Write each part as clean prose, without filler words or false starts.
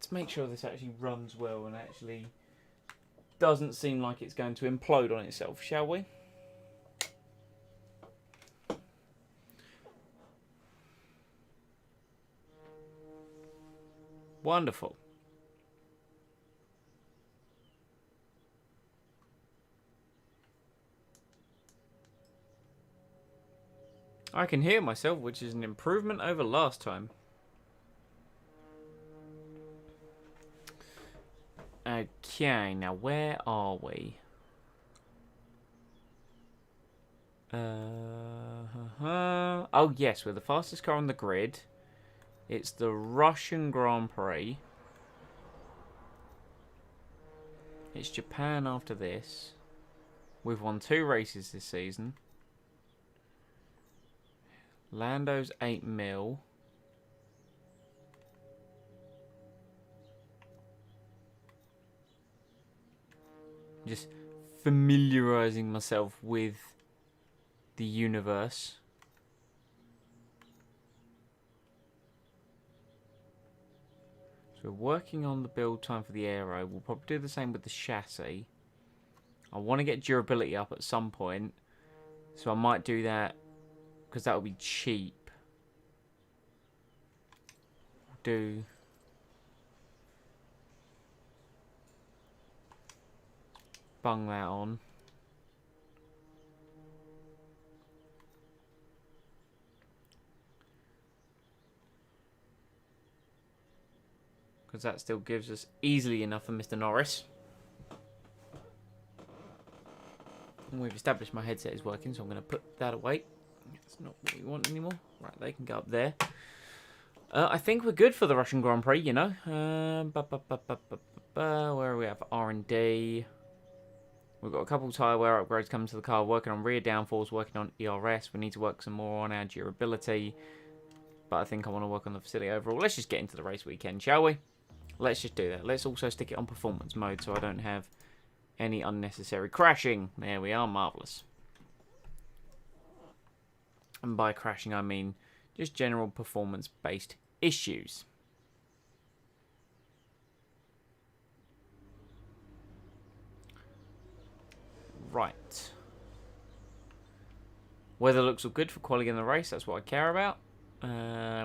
Let's make sure this actually runs well and actually doesn't seem like it's going to implode on itself, shall we? Wonderful. I can hear myself, which is an improvement over last time. Okay, now where are we? Oh yes, we're the fastest car on the grid. It's the Russian Grand Prix. It's Japan after this. We've won 2 races this season. Lando's 8 mil. Just familiarizing myself with the universe. So we're working on the build time for the aero. We'll probably do the same with the chassis. I want to get durability up at some point, so I might do that because that will be cheap. Do bung that on. Because that still gives us easily enough for Mr. Norris. And we've established my headset is working, so I'm going to put that away. It's not what we want anymore. Right, they can go up there. I think we're good for the Russian Grand Prix, you know. Where are we at for R&D? We've got a couple tyre wear upgrades coming to the car, working on rear downforce, working on ERS. We need to work some more on our durability. But I think I want to work on the facility overall. Let's just get into the race weekend, shall we? Let's just do that. Let's also stick it on performance mode so I don't have any unnecessary crashing. There we are, marvellous. And by crashing, I mean just general performance-based issues. Right. Weather looks all good for quality in the race. That's what I care about.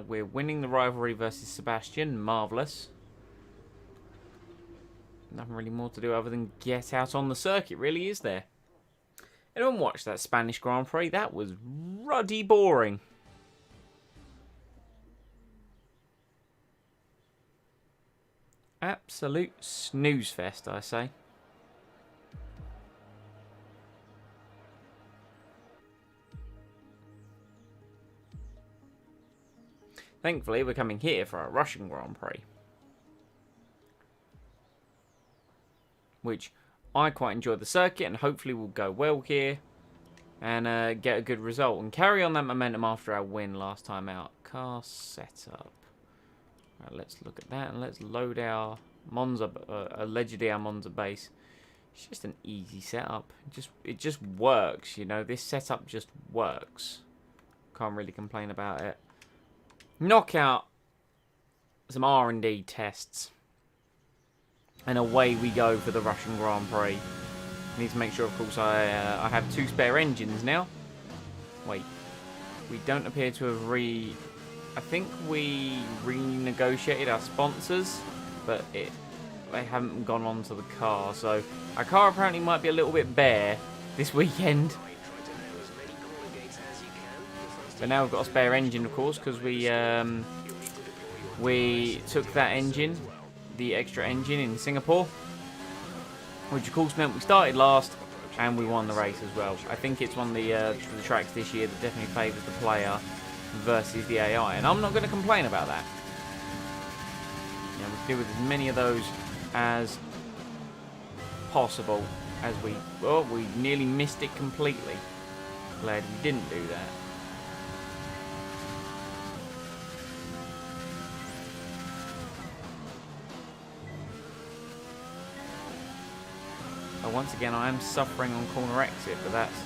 We're winning the rivalry versus Sebastian. Marvellous. Nothing really more to do other than get out on the circuit, really, is there? Anyone watch that Spanish Grand Prix? That was ruddy boring. Absolute snooze fest, I say. Thankfully, we're coming here for a Russian Grand Prix. Which I quite enjoy the circuit and hopefully will go well here. And get a good result. And carry on that momentum after our win last time out. Car setup. Right, let's look at that and let's load our Monza, allegedly our Monza base. It's just an easy setup. It just works, you know. This setup just works. Can't really complain about it. Knock out some R&D tests. And away we go for the Russian Grand Prix. Need to make sure, of course, I have 2 spare engines now. Wait. We don't appear to have I think we renegotiated our sponsors. But they haven't gone on to the car. So our car apparently might be a little bit bare this weekend. But now we've got a spare engine, of course, because we took that engine, the extra engine in Singapore, which of course meant we started last and we won the race as well. I think it's one of the tracks this year that definitely favours the player versus the AI, and I'm not going to complain about that. You know, we can do with as many of those as possible. As we nearly missed it completely. Glad we didn't do that. Once again, I am suffering on corner exit, but that's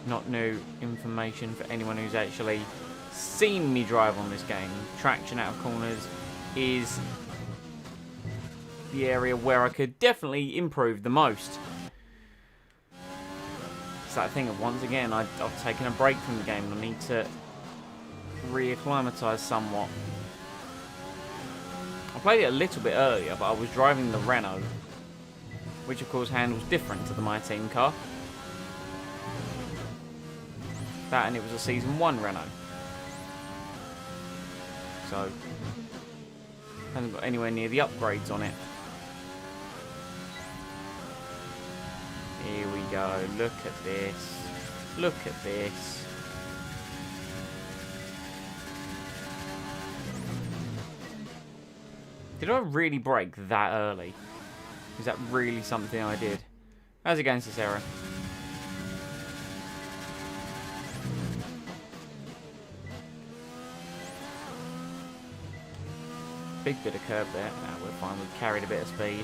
not new information for anyone who's actually seen me drive on this game. Traction out of corners is the area where I could definitely improve the most. It's that thing of, once again, I've taken a break from the game and I need to reacclimatise somewhat. I played it a little bit earlier, but I was driving the Renault, which of course handles different to the My Team car. That, and it was a Season 1 Renault. So, hasn't got anywhere near the upgrades on it. Here we go. Look at this. Look at this. Did I really brake that early? Is that really something I did? How's it going, Cicero? Big bit of curb there. No, we're fine. We've carried a bit of speed.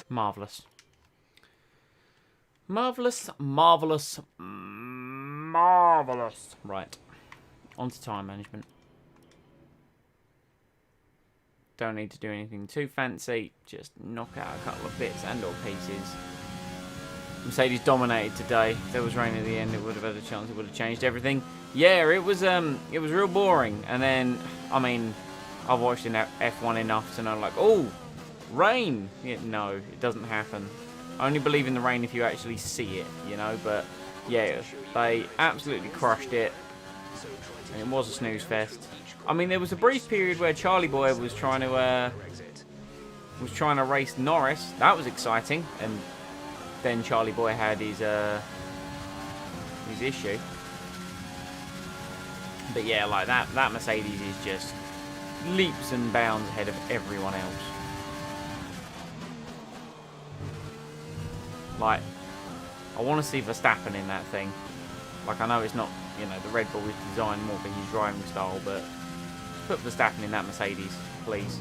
Marvellous. Marvellous, marvellous, marvellous. Right. On to time management. Don't need to do anything too fancy. Just knock out a couple of bits and or pieces. Mercedes dominated today. If there was rain at the end, it would have had a chance. It would have changed everything. Yeah, it was real boring. And then, I mean, I've watched in F1 enough to know, like, oh, rain. Yeah, no, it doesn't happen. I only believe in the rain if you actually see it, you know. But yeah, they absolutely crushed it. And it was a snooze fest. I mean, there was a brief period where Charlie Boy was trying to race Norris. That was exciting. And then Charlie Boy had his issue. But yeah, like that Mercedes is just leaps and bounds ahead of everyone else. Like, I want to see Verstappen in that thing. Like, I know it's not, you know, the Red Bull is designed more for his driving style, but put Verstappen in that Mercedes, please.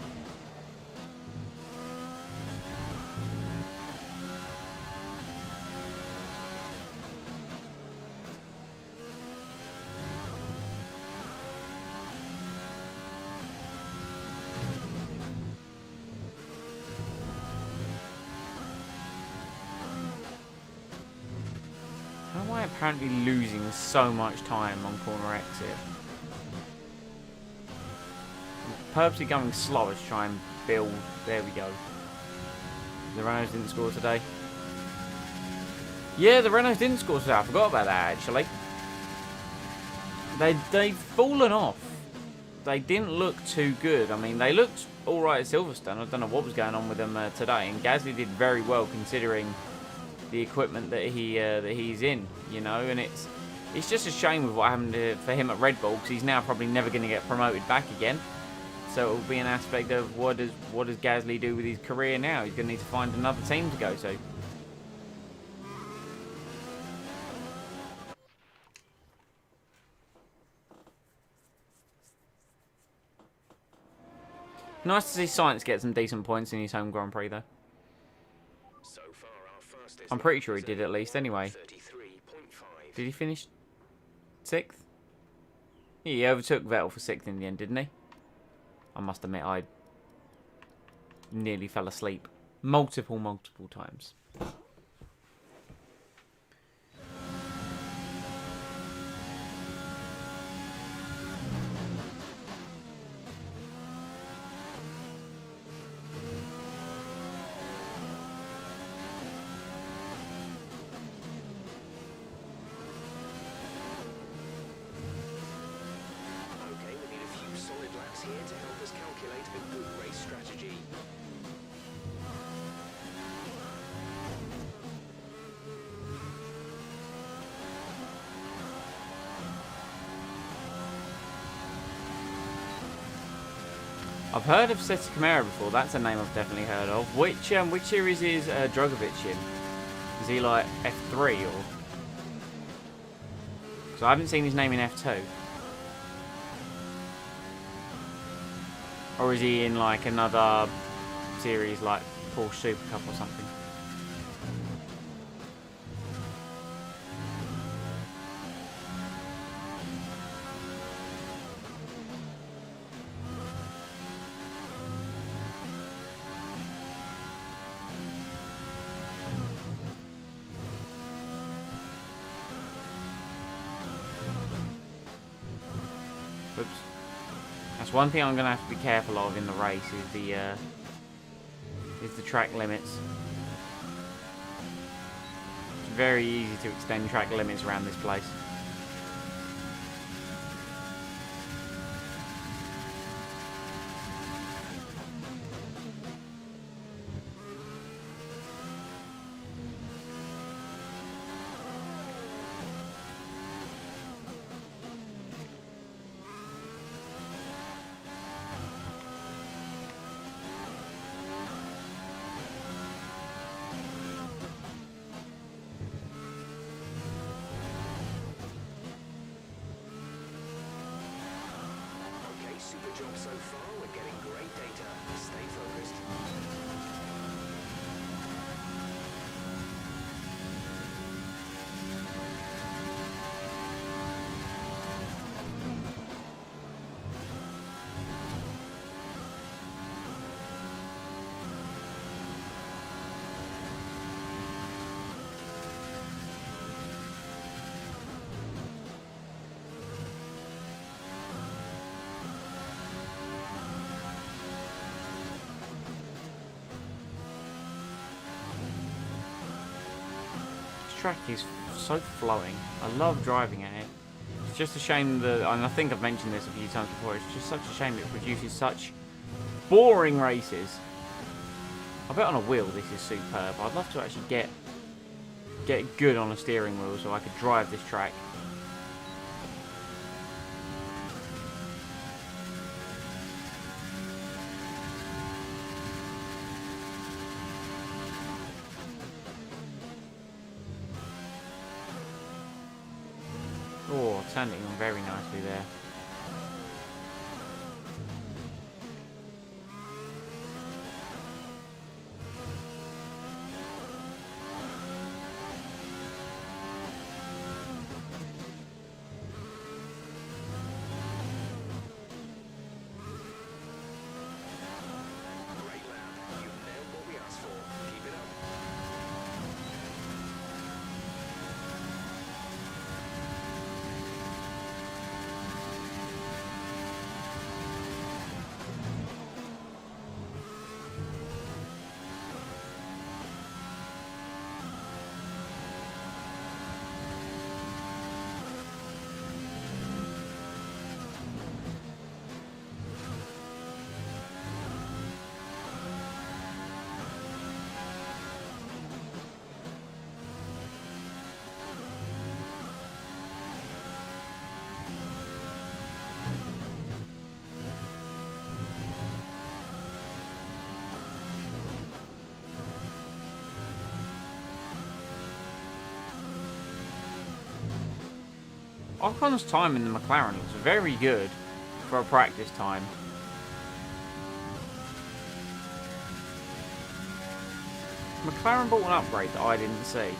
How am I apparently losing so much time on corner exit? I'm purposely going slower to try and build. There we go. The Renaults didn't score today. Yeah, the Renaults didn't score today. I forgot about that, actually. They've fallen off. They didn't look too good. I mean, they looked alright at Silverstone. I don't know what was going on with them today. And Gasly did very well considering the equipment that he's in, you know. And it's just a shame with what happened for him at Red Bull, because he's now probably never going to get promoted back again. So it will be an aspect of what does Gasly do with his career now? He's going to need to find another team to go to. Nice to see Science get some decent points in his home Grand Prix, though. I'm pretty sure he did at least, anyway. Did he finish 6th? He overtook Vettel for 6th in the end, didn't he? I must admit, I nearly fell asleep multiple times. I've heard of Seti Camara before. That's a name I've definitely heard of. Which series is Drogovic in? Is he like F3 or? So I haven't seen his name in F2. Or is he in like another series like Porsche Super Cup or something? Oops. That's one thing I'm going to have to be careful of in the race is the track limits. It's very easy to extend track limits around this place. Super job so far, we're getting great data. Stay focused. Track is so flowing. I love driving at it. It's just a shame that, and I think I've mentioned this a few times before, it's just such a shame it produces such boring races. I bet on a wheel this is superb. I'd love to actually get it good on a steering wheel so I could drive this track. Oh, turned it on very nicely there. Great lap. You've nailed what we asked for. Keep it up. Ocon's time in the McLaren looks very good for a practice time. McLaren bought an upgrade that I didn't see.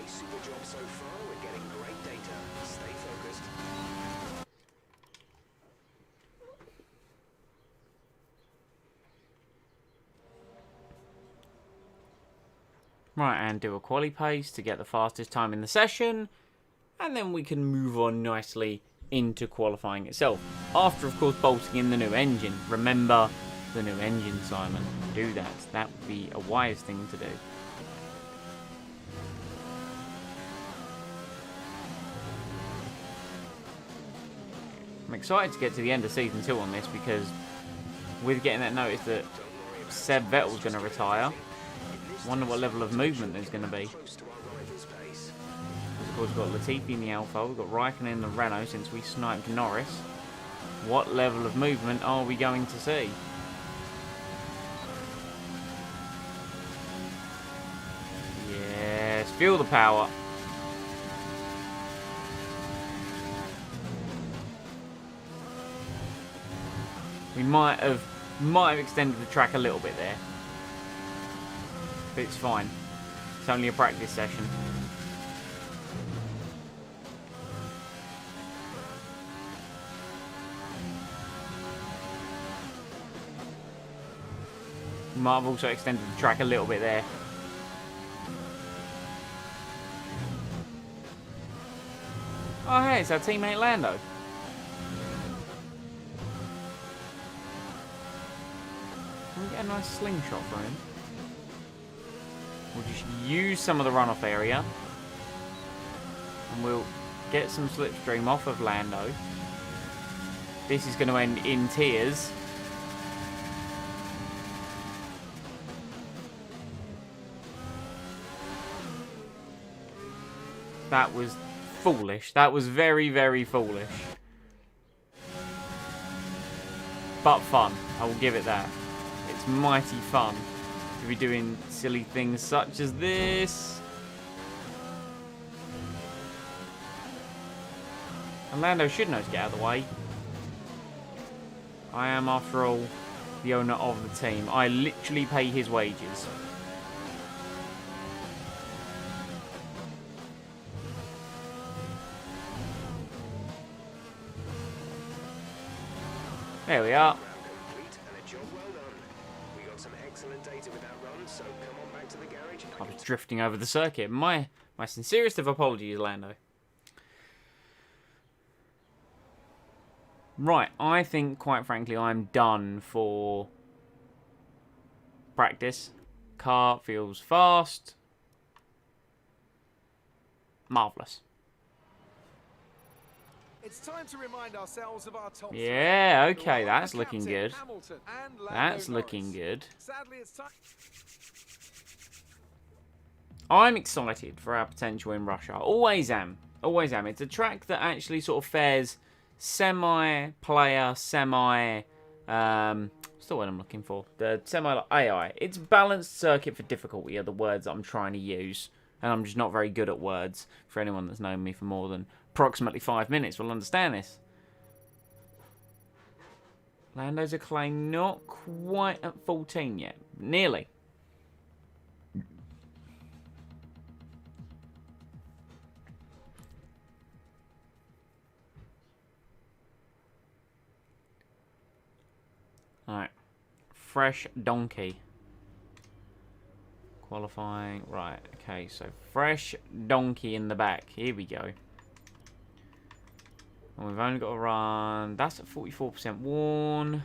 Super job so far, we're getting great data. Stay focused. Right, and do a quali pace to get the fastest time in the session, and then we can move on nicely into qualifying itself. After, of course, bolting in the new engine. Remember the new engine, Simon. Do that. That would be a wise thing to do. I'm excited to get to the end of Season 2 on this because with getting that notice that Seb Vettel's going to retire. Wonder what level of movement there's going to be. Close to our rival's pace. Of course, we've got Latifi in the Alfa. We've got Raikkonen in the Renault since we sniped Norris. What level of movement are we going to see? Yes, feel the power. We might have extended the track a little bit there. But it's fine. It's only a practice session. We might have also extended the track a little bit there. Oh hey, it's our teammate Lando. Can we get a nice slingshot for him? We'll just use some of the runoff area. And we'll get some slipstream off of Lando. This is going to end in tears. That was foolish. That was very, very foolish. But fun. I will give it that. It's mighty fun to be doing silly things such as this. And Lando should know to get out of the way. I am, after all, the owner of the team. I literally pay his wages. There we are. Round complete and a job well done. We got some excellent data with that run, so come on back to the garage. I was drifting over the circuit. My sincerest of apologies, Lando. Right, I think, quite frankly, I'm done for practice. Car feels fast. Marvellous. It's time to remind ourselves of our top Yeah, three. okay, The that's captain, looking good. Hamilton, and Lando That's Norris. looking good. Sadly, it's time. I'm excited for our potential in Russia. Always am. Always am. It's a track that actually sort of fares semi-player, what's the word I'm looking for? The semi-AI. It's balanced circuit for difficulty are the words that I'm trying to use. And I'm just not very good at words. For anyone that's known me for more than approximately 5 minutes will understand this. Lando's acclaim not quite at 14 yet. Nearly. Alright. Fresh donkey. Qualifying. Right, okay, so fresh donkey in the back. Here we go. And we've only got to run... That's at 44% worn.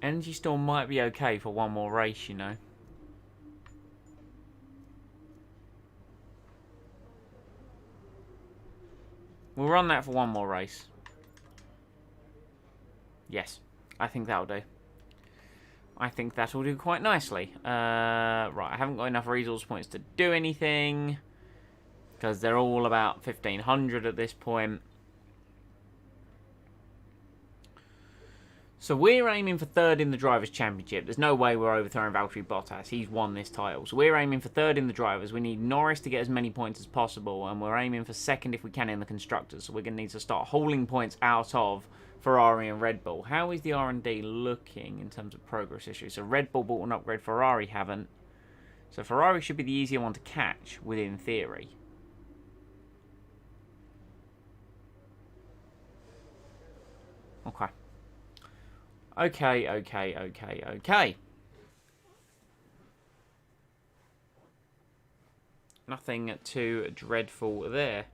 Energy Storm might be okay for one more race, you know. We'll run that for one more race. Yes, I think that'll do. I think that'll do quite nicely. Right, I haven't got enough resource points to do anything. Because they're all about 1,500 at this point. So we're aiming for third in the Drivers' Championship. There's no way we're overthrowing Valtteri Bottas. He's won this title. So we're aiming for third in the Drivers. We need Norris to get as many points as possible. And we're aiming for second if we can in the Constructors. So we're going to need to start hauling points out of Ferrari and Red Bull. How is the R&D looking in terms of progress issues? So Red Bull bought an upgrade, Ferrari haven't. So Ferrari should be the easier one to catch within theory. Okay. Okay. Nothing too dreadful there.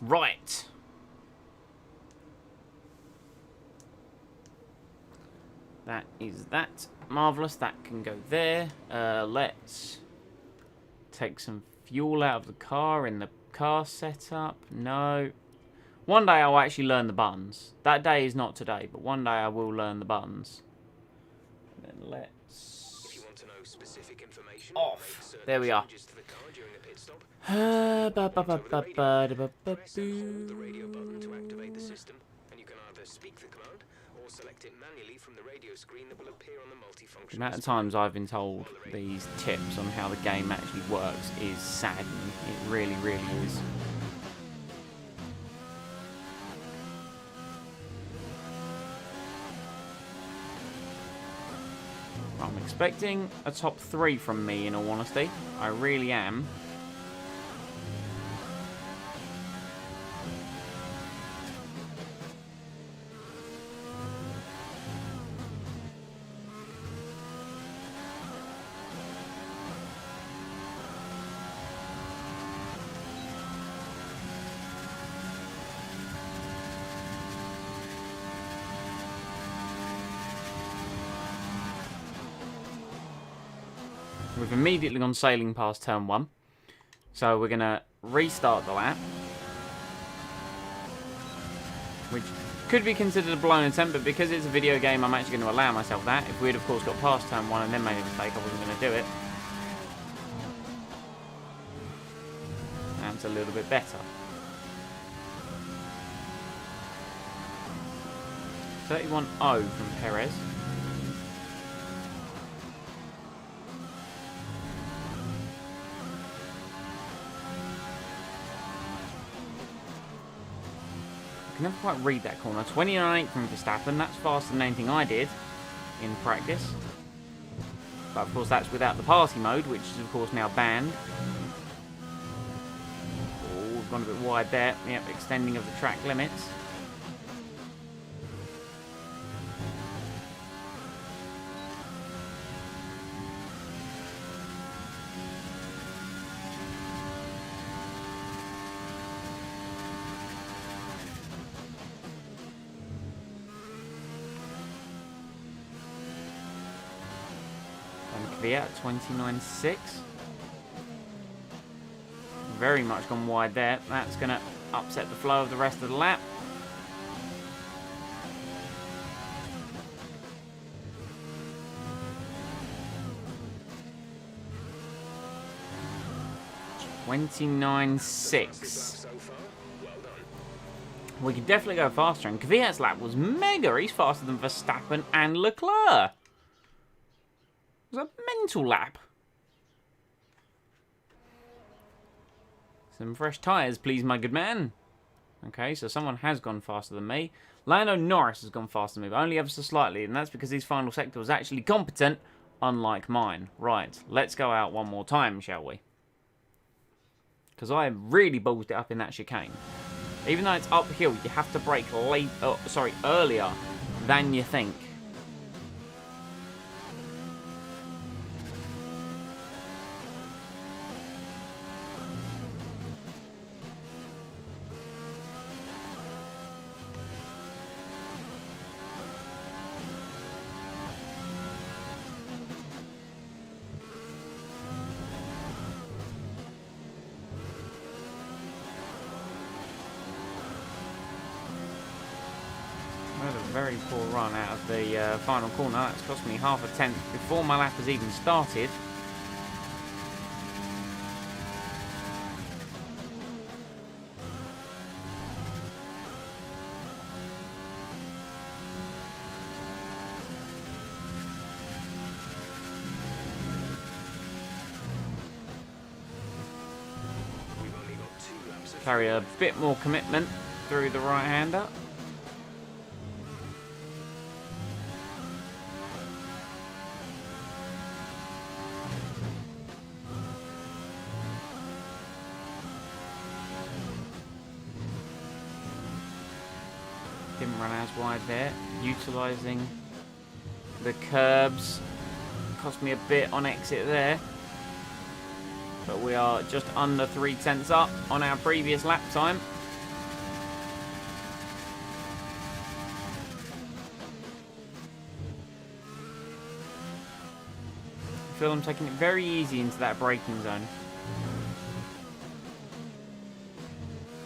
Right. That is that. Marvellous. That can go there. Let's take some fuel out of the car in the car setup. No. One day I'll actually learn the buttons. That day is not today, but one day I will learn the buttons. And then let's... If you want to know specific information, off. make There we are. changes to the car during a pit stop. Press and hold the radio button to activate the system, and you can either speak the command or select it manually from the radio screen that will appear on the multifunction. The amount of times I've been told these tips on how the game actually works is saddening. It really, really is. I'm expecting a top 3 from me, in all honesty. I really am. We've immediately gone sailing past turn 1. So we're going to restart the lap. Which could be considered a blown attempt, but because it's a video game, I'm actually going to allow myself that. If we'd, of course, got past turn 1 and then made a mistake, I wasn't going to do it. That's a little bit better. 31-0 from Perez. I can never quite read that corner. 29.8 from Verstappen. That's faster than anything I did in practice. But of course that's without the party mode, which is of course now banned. Oh, we've gone a bit wide there. Yep, extending of the track limits. At 29.6. Very much gone wide there. That's going to upset the flow of the rest of the lap. $29.6. We could definitely go faster, and Kvyat's lap was mega. He's faster than Verstappen and Leclerc. It was a mental lap. Some fresh tyres, please, my good man. Okay, so someone has gone faster than me. Lando Norris has gone faster than me, but only ever so slightly, and that's because his final sector was actually competent, unlike mine. Right, let's go out one more time, shall we? Because I really ballsed it up in that chicane. Even though it's uphill, you have to brake earlier than you think. Very poor run out of the final corner. That's cost me half a tenth before my lap has even started. Carry a bit more commitment through the right-hander. Didn't run as wide there. Utilising the curbs. Cost me a bit on exit there. But we are just under 3 tenths up on our previous lap time. feel I'm taking it very easy into that braking zone.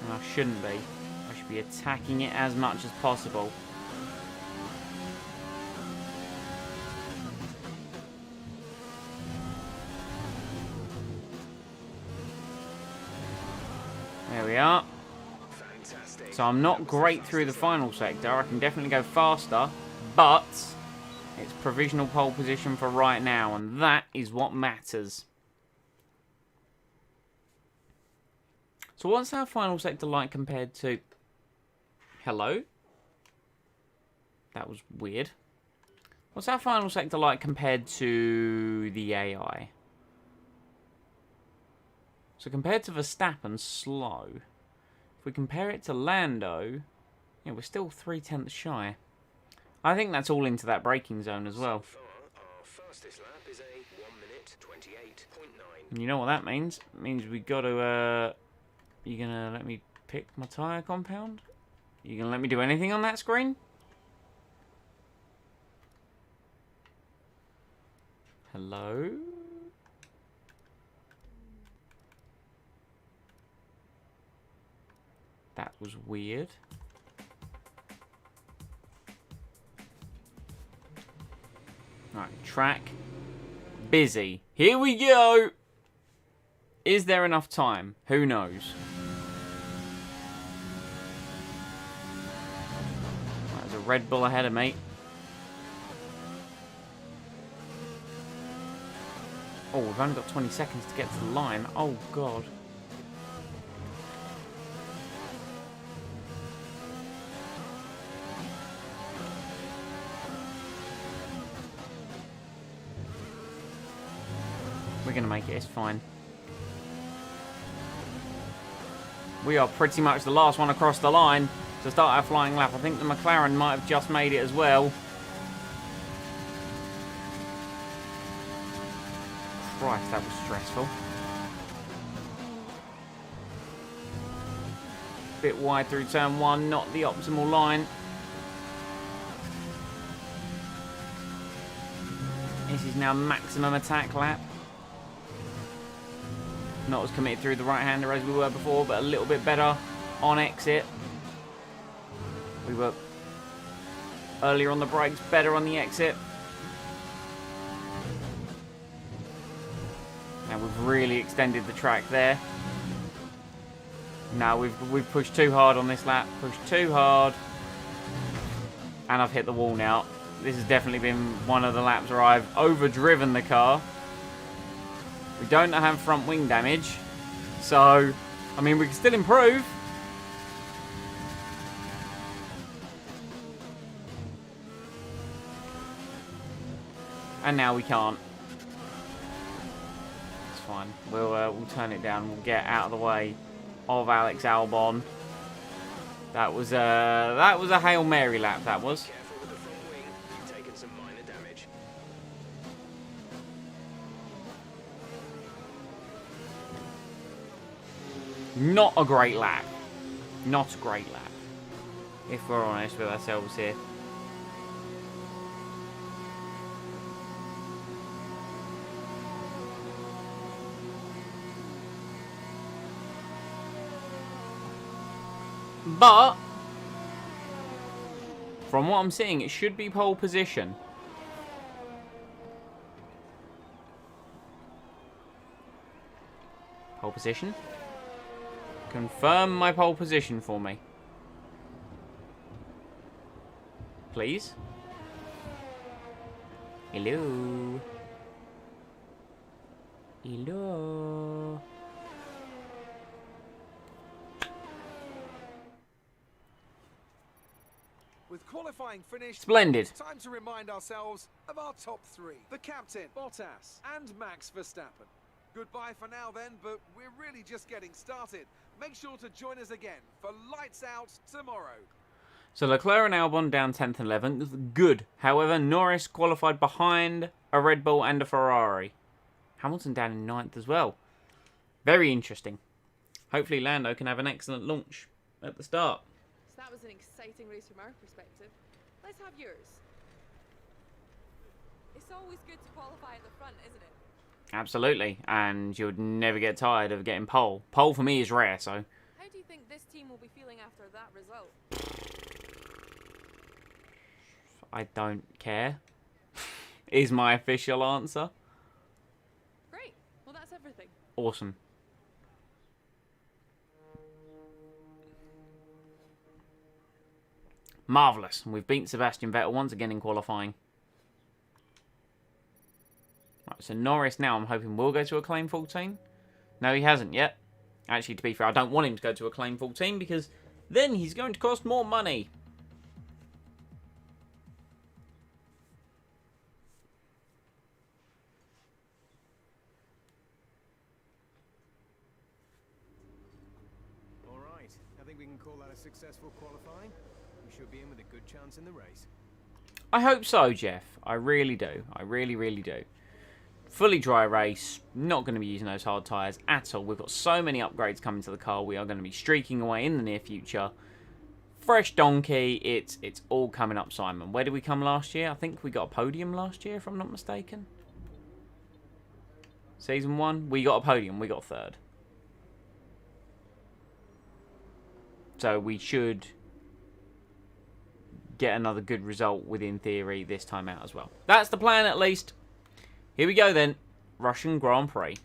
And I shouldn't be. I should be attacking it as much as possible. There we are. Fantastic. So I'm not great through the final sector. I can definitely go faster, but it's provisional pole position for right now, and that is what matters. So what's our final sector like compared to... Hello? That was weird. What's our final sector like compared to the AI? So compared to Verstappen, slow. If we compare it to Lando, yeah, we're still 0.3 shy. I think that's all into that braking zone as well. So far, our fastest lap is a 1 minute 28.9. And you know what that means? It means we got to... You gonna let me pick my tyre compound? You gonna let me do anything on that screen? Hello? That was weird. Right, track. Busy. Here we go! Is there enough time? Who knows? Right, there's a Red Bull ahead of me. Oh, we've only got 20 seconds to get to the line. Oh, God. We're going to make it. It's fine. We are pretty much the last one across the line to start our flying lap. I think the McLaren might have just made it as well. Christ, that was stressful. Bit wide through turn one, not the optimal line. This is now maximum attack lap. Not as committed through the right-hander as we were before, but a little bit better on exit. We were earlier on the brakes, better on the exit. And we've really extended the track there. Now we've pushed too hard on this lap, pushed too hard. And I've hit the wall now. This has definitely been one of the laps where I've overdriven the car. We don't have front wing damage, so, I mean, we can still improve. And now we can't. It's fine. We'll turn it down. We'll get out of the way of Alex Albon. That was a Hail Mary lap. That was. Careful with the front wing. You've taken some minor damage. Not a great lap. Not a great lap. If we're honest with ourselves here. But, from what I'm seeing, it should be pole position. Pole position. Confirm my pole position for me. Please. Hello. Hello. With qualifying finished, Splendid. time to remind ourselves of our top three. The captain, Bottas, and Max Verstappen. Goodbye for now then, but we're really just getting started. Make sure to join us again for Lights Out tomorrow. So Leclerc and Albon down 10th and 11th. Good. However, Norris qualified behind a Red Bull and a Ferrari. Hamilton down in 9th as well. Very interesting. Hopefully Lando can have an excellent launch at the start. So that was an exciting race from our perspective. Let's have yours. It's always good to qualify at the front, isn't it? Absolutely, and you would never get tired of getting pole. Pole for me is rare, so... How do you think this team will be feeling after that result? I don't care, is my official answer. Great. Well, that's everything. Awesome. Marvellous. We've beaten Sebastian Vettel once again in qualifying. Right, so Norris now I'm hoping will go to a claim 14. No, he hasn't yet. Actually, to be fair, I don't want him to go to a claim 14 because then he's going to cost more money. All right, I think we can call that a successful qualifying. We should be in with a good chance in the race. I hope so, Jeff. I really do. I really, really do. Fully dry race. Not going to be using those hard tyres at all. We've got so many upgrades coming to the car. We are going to be streaking away in the near future. Fresh donkey. It's all coming up, Simon. Where did we come last year? I think we got a podium last year, if I'm not mistaken. Season 1, we got a podium. We got third. So we should get another good result within theory this time out as well. That's the plan, at least. Here we go then. Russian Grand Prix.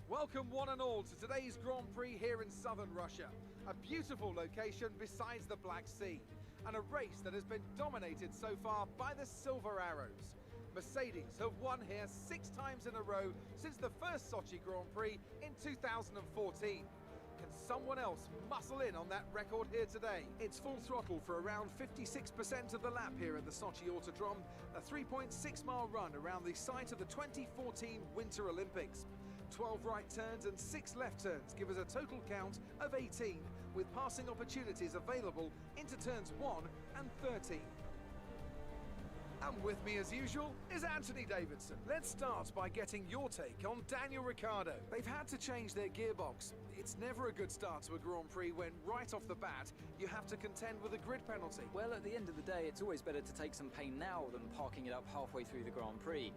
Welcome one and all to today's Grand Prix here in southern Russia. A beautiful location besides the Black Sea. And a race that has been dominated so far by the Silver Arrows. Mercedes have won here 6 times in a row since the first Sochi Grand Prix in 2014. Can someone else muscle in on that record here today? It's full throttle for around 56% of the lap here at the Sochi Autodrome, a 3.6-mile run around the site of the 2014 Winter Olympics. 12 right turns and 6 left turns give us a total count of 18, with passing opportunities available into turns 1 and 13. And with me as usual is Anthony Davidson. Let's start by getting your take on Daniel Ricciardo. They've had to change their gearbox. It's never a good start to a Grand Prix when right off the bat you have to contend with a grid penalty. Well, at the end of the day, it's always better to take some pain now than parking it up halfway through the Grand Prix.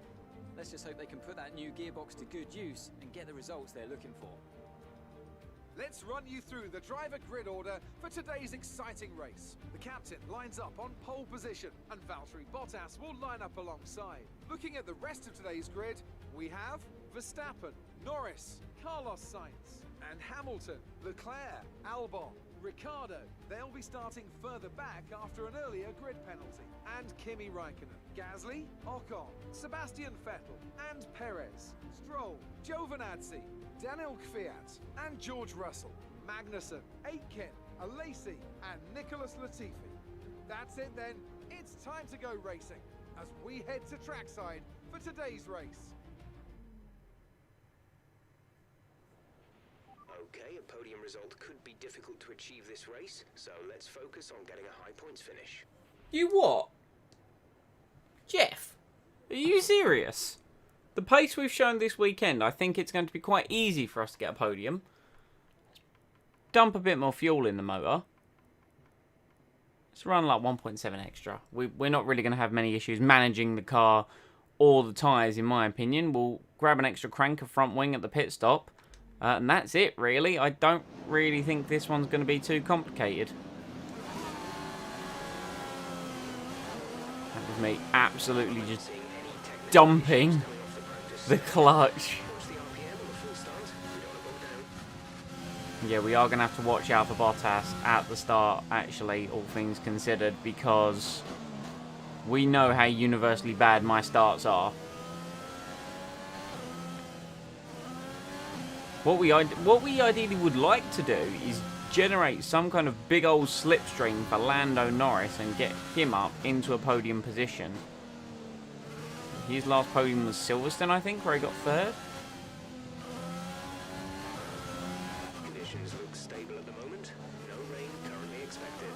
Let's just hope they can put that new gearbox to good use and get the results they're looking for. Let's run you through the driver grid order for today's exciting race. The captain lines up on pole position and Valtteri Bottas will line up alongside. Looking at the rest of today's grid, we have Verstappen, Norris, Carlos Sainz, and Hamilton, Leclerc, Albon, Ricciardo. They'll be starting further back after an earlier grid penalty. And Kimi Raikkonen, Gasly, Ocon, Sebastian Vettel, and Perez, Stroll, Giovinazzi, Daniel Kvyat, and George Russell, Magnussen, Aitken, Alesi, and Nicholas Latifi. That's it then, it's time to go racing as we head to trackside for today's race. Okay, a podium result could be difficult to achieve this race, so let's focus on getting a high points finish. You what? Jeff, are you serious? The pace we've shown this weekend, I think it's going to be quite easy for us to get a podium. Dump a bit more fuel in the motor. Let's run like 1.7 extra. We're not really going to have many issues managing the car or the tyres, in my opinion. We'll grab an extra crank of front wing at the pit stop. And that's it, really. I don't really think this one's going to be too complicated. That was me absolutely just dumping the clutch. Yeah, we are going to have to watch out for Bottas at the start, actually, all things considered, because we know how universally bad my starts are. What we ideally would like to do is generate some kind of big old slipstream for Lando Norris and get him up into a podium position. His last podium was Silverstone, I think, where he got third. Conditions look stable at the moment. No rain currently expected.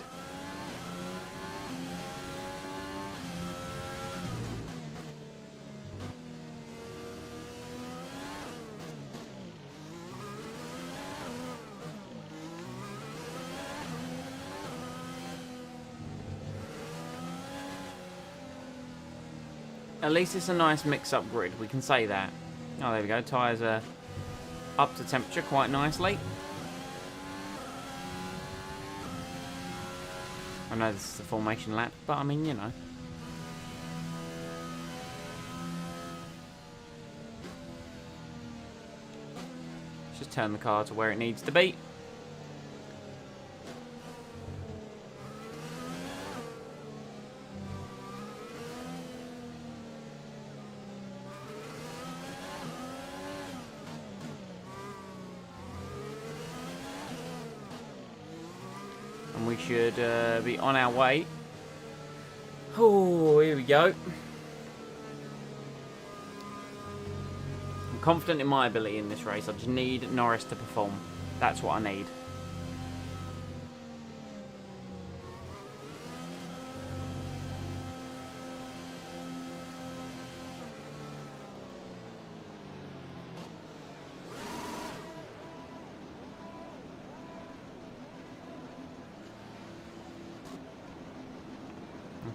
At least it's a nice mix-up grid, we can say that. Oh, there we go, tyres are up to temperature quite nicely. I know this is the formation lap, but I mean, you know. Just turn the car to where it needs to be. And we should be on our way. Oh, here we go. I'm confident in my ability in this race. I just need Norris to perform. That's what I need.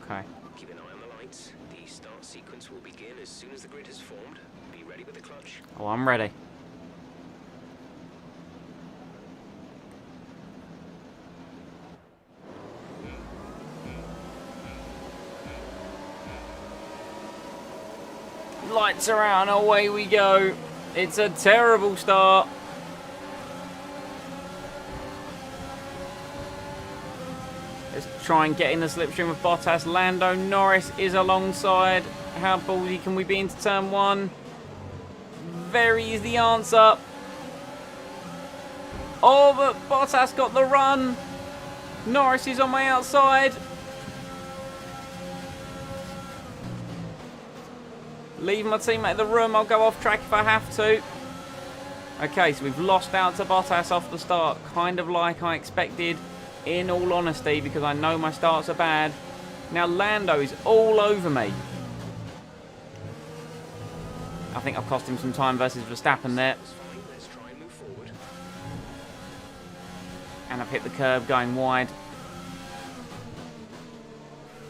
Okay. Keep an eye on the lights. The start sequence will begin as soon as the grid has formed. Be ready with the clutch. Oh, I'm ready. Lights are out and away we go. It's a terrible start. Let's try and get in the slipstream of Bottas. Lando Norris is alongside. How ballsy can we be into turn one? Very is the answer. Oh, but Bottas got the run. Norris is on my outside. Leave my teammate the room. I'll go off track if I have to. Okay, so we've lost out to Bottas off the start. Kind of like I expected, in all honesty, because I know my starts are bad. Now Lando is all over me. I think I've cost him some time versus Verstappen there. Let's try and move forward. And I've hit the curb going wide.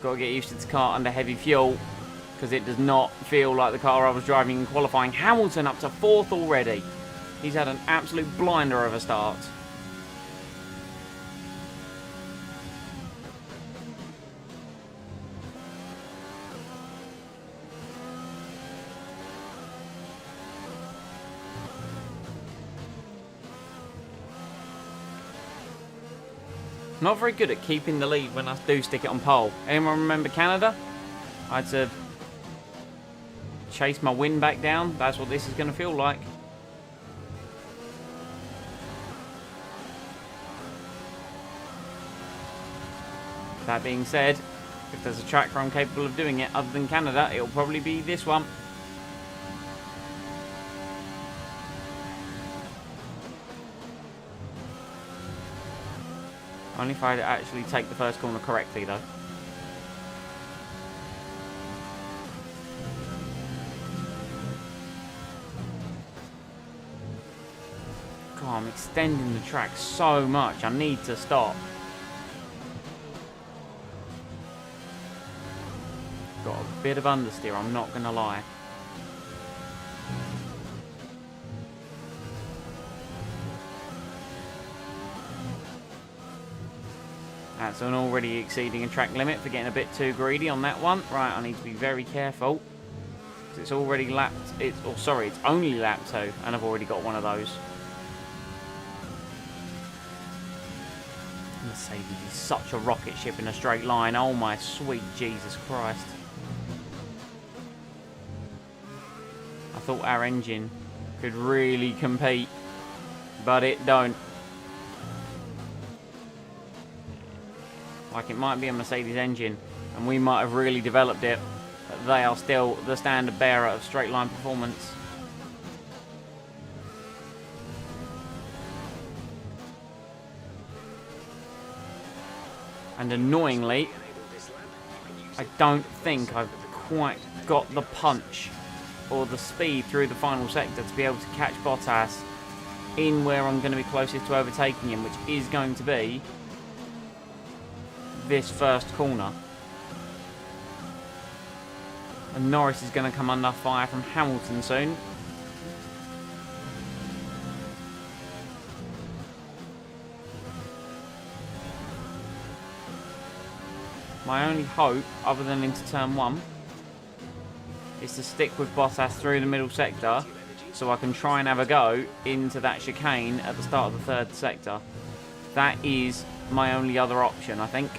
Got to get used to this car under heavy fuel, because it does not feel like the car I was driving in qualifying. Hamilton up to 4th already. He's had an absolute blinder of a start. Not very good at keeping the lead when I do stick it on pole. Anyone remember Canada? I had to chase my win back down. That's what this is going to feel like. That being said, if there's a track where I'm capable of doing it other than Canada, it'll probably be this one. Only if I actually take the first corner correctly, though. God, I'm extending the track so much. I need to stop. Got a bit of understeer, I'm not going to lie. That's an already exceeding a track limit for getting a bit too greedy on that one. Right, I need to be very careful. It's already lapped. It's only lap 2, and I've already got one of those. Mercedes is such a rocket ship in a straight line. Oh my sweet Jesus Christ. I thought our engine could really compete, but it don't. Like, it might be a Mercedes engine, and we might have really developed it, but they are still the standard bearer of straight line performance. And annoyingly, I don't think I've quite got the punch or the speed through the final sector to be able to catch Bottas in where I'm going to be closest to overtaking him, which is going to be this first corner. And Norris is going to come under fire from Hamilton soon. My only hope, other than into turn 1, is to stick with Bottas through the middle sector so I can try and have a go into that chicane at the start of the 3rd sector. That is my only other option, I think.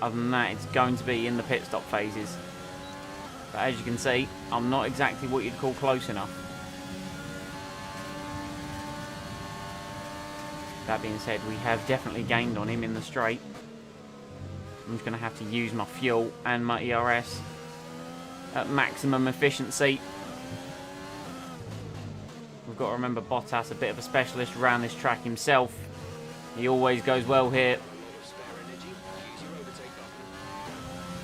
Other than that, it's going to be in the pit stop phases. But as you can see, I'm not exactly what you'd call close enough. That being said, we have definitely gained on him in the straight. I'm just going to have to use my fuel and my ERS at maximum efficiency. We've got to remember Bottas, a bit of a specialist around this track himself. He always goes well here.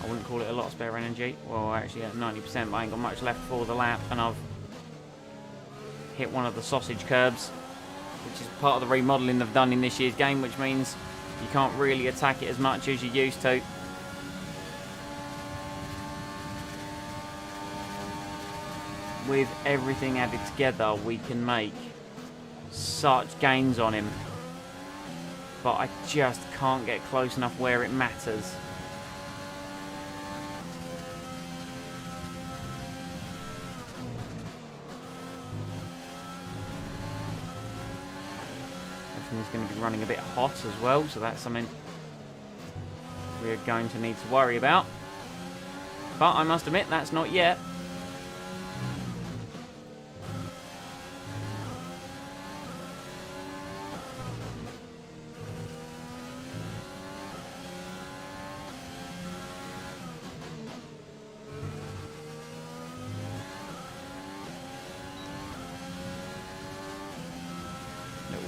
I wouldn't call it a lot of spare energy. Well, actually at 90%, but I ain't got much left for the lap, and I've hit one of the sausage curbs, which is part of the remodelling they've done in this year's game, which means you can't really attack it as much as you used to. With everything added together, we can make such gains on him. But I just can't get close enough where it matters. Everything's going to be running a bit hot as well, so that's something we're going to need to worry about. But I must admit, that's not yet.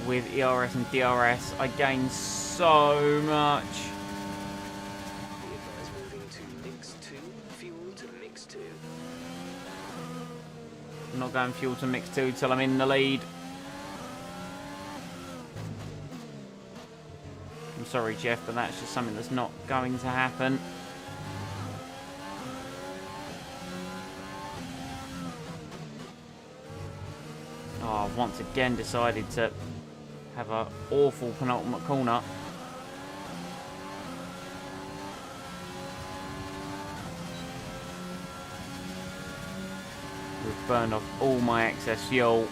With ERS and DRS, I gain so much. Be advised moving to mix 2, fuel to mix 2. I'm not going fuel to mix 2 till I'm in the lead. I'm sorry, Jeff, but that's just something that's not going to happen. Oh, I've once again decided to have an awful penultimate corner. We've burned off all my excess fuel.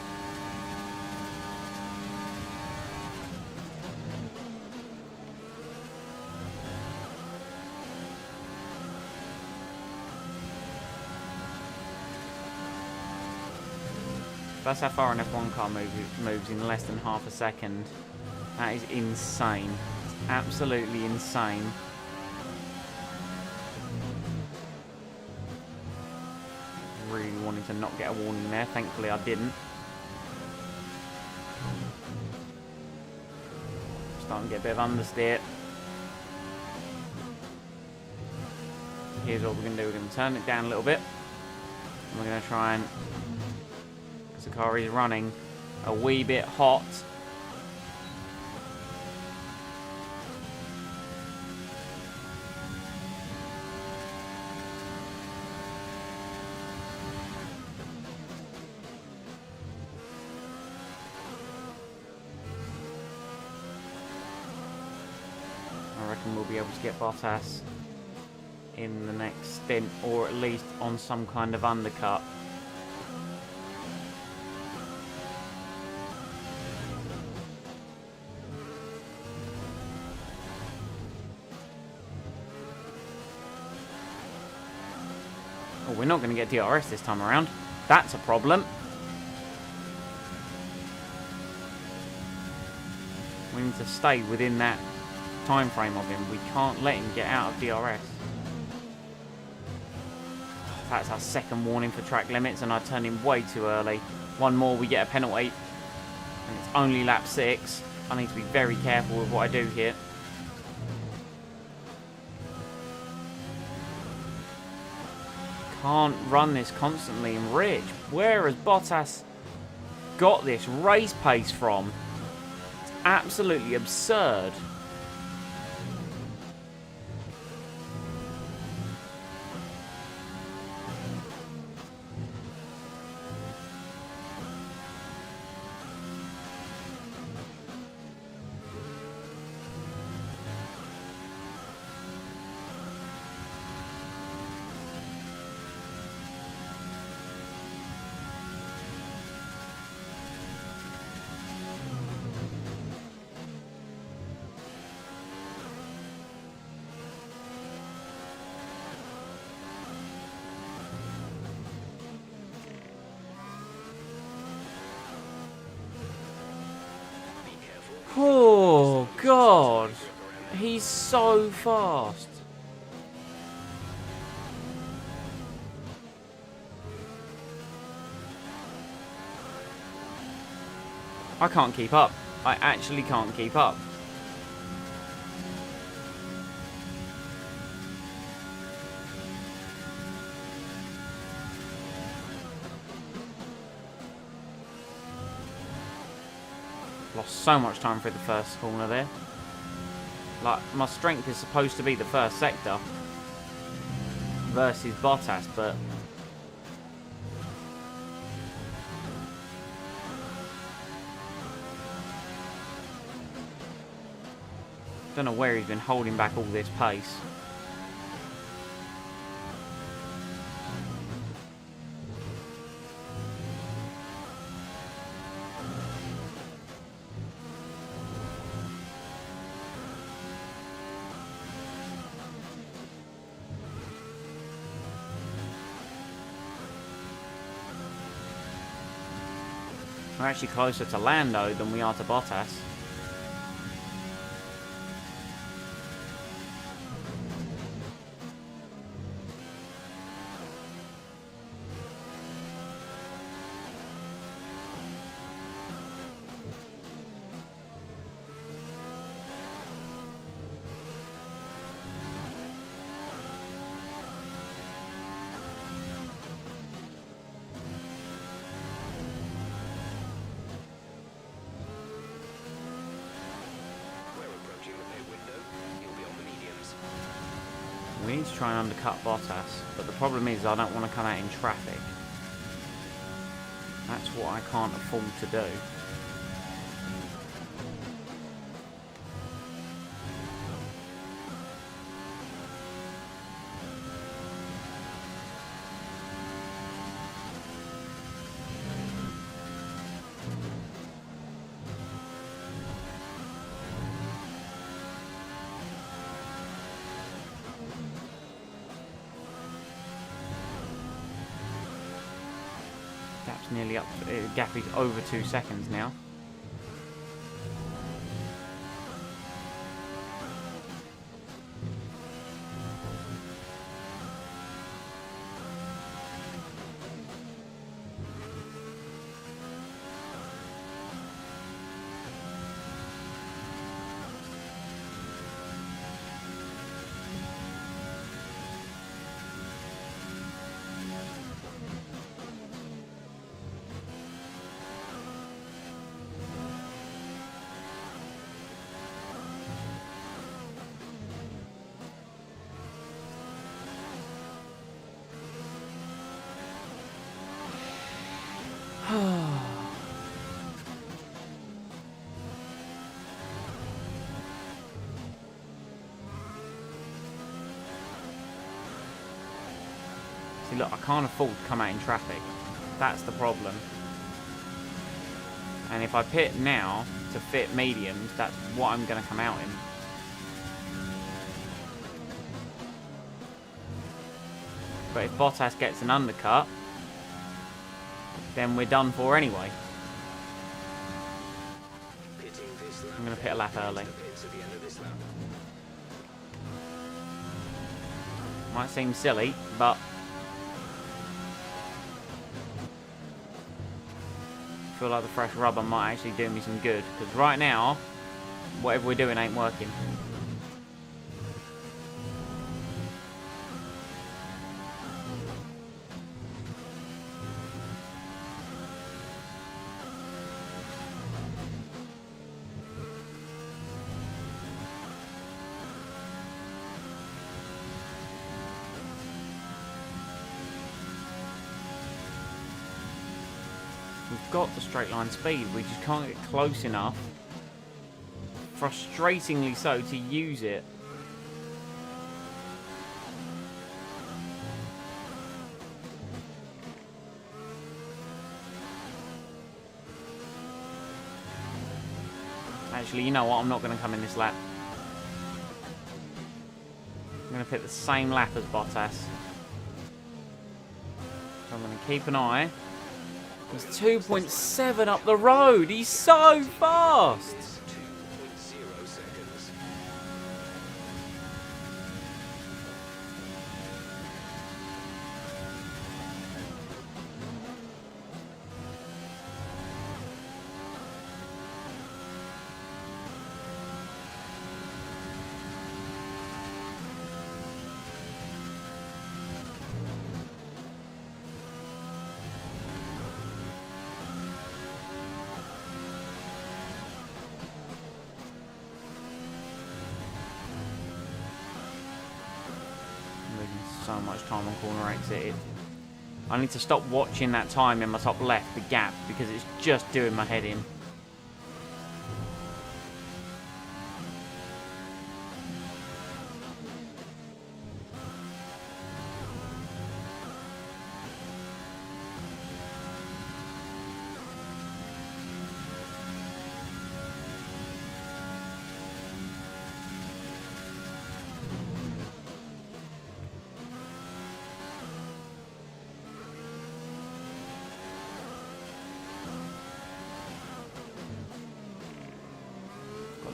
That's how far an F1 car moves in less than half a second. That is insane. It's absolutely insane. Really wanted to not get a warning there. Thankfully I didn't. Starting to get a bit of understeer. Here's what we're going to do. We're going to turn it down a little bit. And we're going to try and... the car is running a wee bit hot. I reckon we'll be able to get Bottas in the next stint, or at least on some kind of undercut. Oh, we're not going to get DRS this time around. That's a problem. We need to stay within that time frame of him. We can't let him get out of DRS. That's our second warning for track limits, and I turned him way too early. One more, we get a penalty. And it's only lap 6. I need to be very careful with what I do here. Can't run this constantly in Ridge. Where has Bottas got this race pace from? It's absolutely absurd. Oh, God. He's so fast. I can't keep up. I actually can't keep up. Lost so much time through the first corner there. Like, my strength is supposed to be the first sector versus Bottas, but don't know where he's been holding back all this pace. We're actually closer to Lando than we are to Bottas. We need to try and undercut Bottas, but the problem is I don't want to come out in traffic. That's what I can't afford to do. Gap's nearly up. Gap is over 2 seconds now. See, look, I can't afford to come out in traffic. That's the problem. And if I pit now to fit mediums, that's what I'm going to come out in. But if Bottas gets an undercut, then we're done for anyway. I'm going to pit a lap early. Might seem silly, but I feel like the fresh rubber might actually do me some good, because right now, whatever we're doing ain't working. We've got the straight line speed. We just can't get close enough, frustratingly so, to use it. Actually, you know what? I'm not going to come in this lap. I'm going to pick the same lap as Bottas. So I'm going to keep an eye. He's 2.7 up the road. He's so fast. 2.0 seconds. So much time on corner exit. I need to stop watching that time in my top left, the gap, because it's just doing my head in.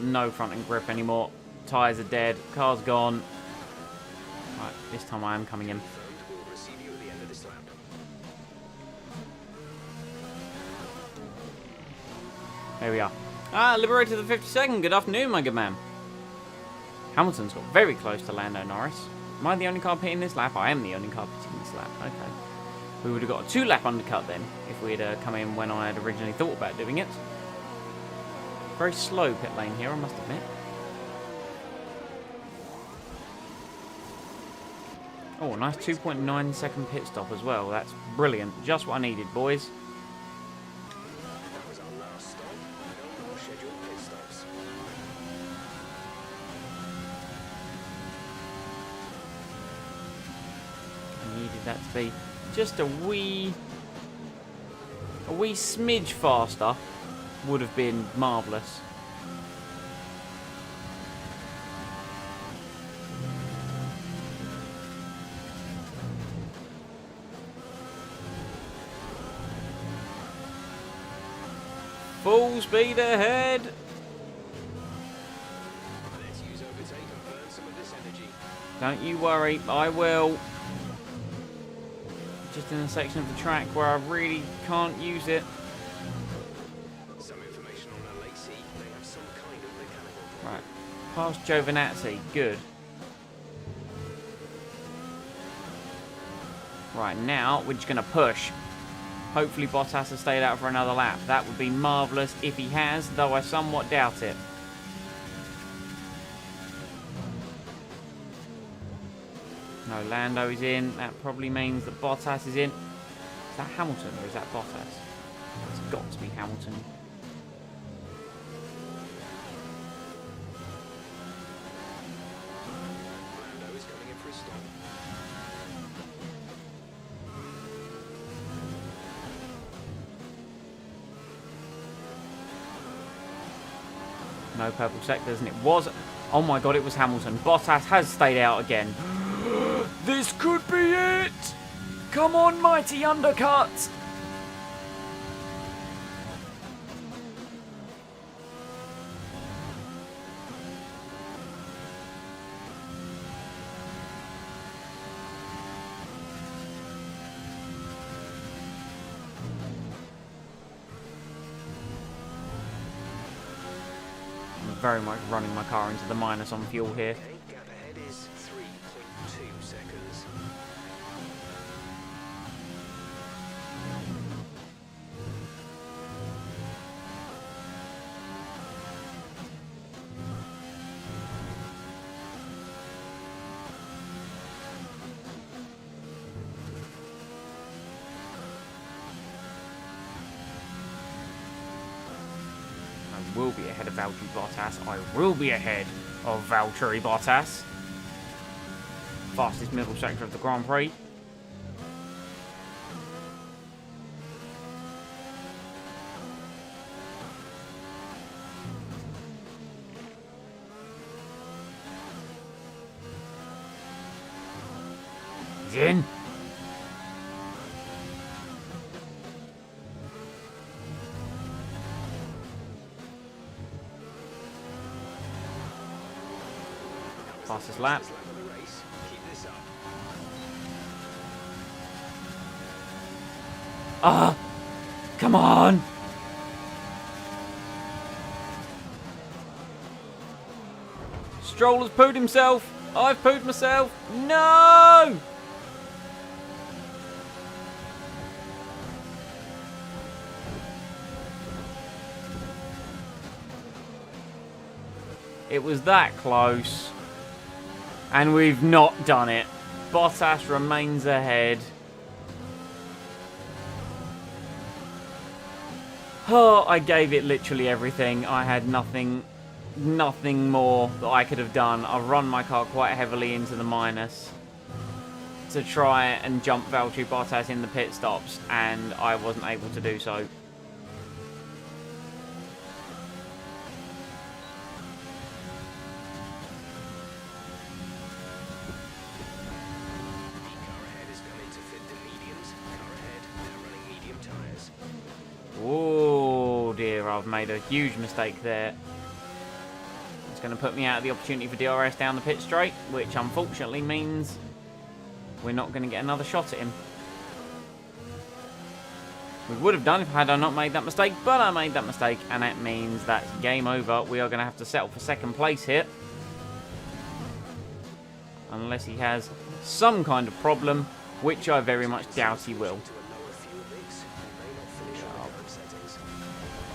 No front end grip anymore. Tyres are dead. Car's gone. Right, this time I am coming in. We'll receive you at the end of this lap. There we are. Ah, liberated the 52nd. Good afternoon, my good man. Hamilton's got very close to Lando Norris. Am I the only car pitting this lap? I am the only car pitting this lap. Okay. We would have got a 2-lap undercut then if we had come in when I had originally thought about doing it. Very slow pit lane here, I must admit. Oh, a nice 2.9 second pit stop as well. That's brilliant. Just what I needed, boys. That was our last stop. No more scheduled pit stops. I needed that to be just a wee smidge faster. Would have been marvellous. Full speed ahead. Let's use overtake and burn some of this energy. Don't you worry, I will. Just in a section of the track where I really can't use it. Some information on the Lacey. They have some kind of mechanical problem. Right, past Giovinazzi, good. Right, now we're just going to push. Hopefully Bottas has stayed out for another lap. That would be marvellous if he has, though I somewhat doubt it. No, Lando is in. That probably means that Bottas is in. Is that Hamilton or is that Bottas? It's got to be Hamilton. Lando is coming in for a stop. No purple sectors, and it was... Oh my god, it was Hamilton. Bottas has stayed out again. This could be it! Come on, mighty undercut! I'm very much running my car into the minus on fuel here. Okay, gap ahead is 3.2 seconds. will be ahead of Valtteri Bottas. I will be ahead of Valtteri Bottas. Fastest middle sector of the Grand Prix. He's in. Fastest lap. Lap of the race. Keep this up. Ah! Come on! Stroll has pooed himself. I've pooed myself. No! It was that close. And we've not done it. Bottas remains ahead. Oh, I gave it literally everything. I had nothing more that I could have done. I've run my car quite heavily into the minus to try and jump Valtteri Bottas in the pit stops, and I wasn't able to do so. Oh dear, I've made a huge mistake there. It's going to put me out of the opportunity for DRS down the pit straight, which unfortunately means we're not going to get another shot at him. We would have done if had I not made that mistake, but I made that mistake, and that means that's game over. We are going to have to settle for second place here. Unless he has some kind of problem, which I very much doubt he will.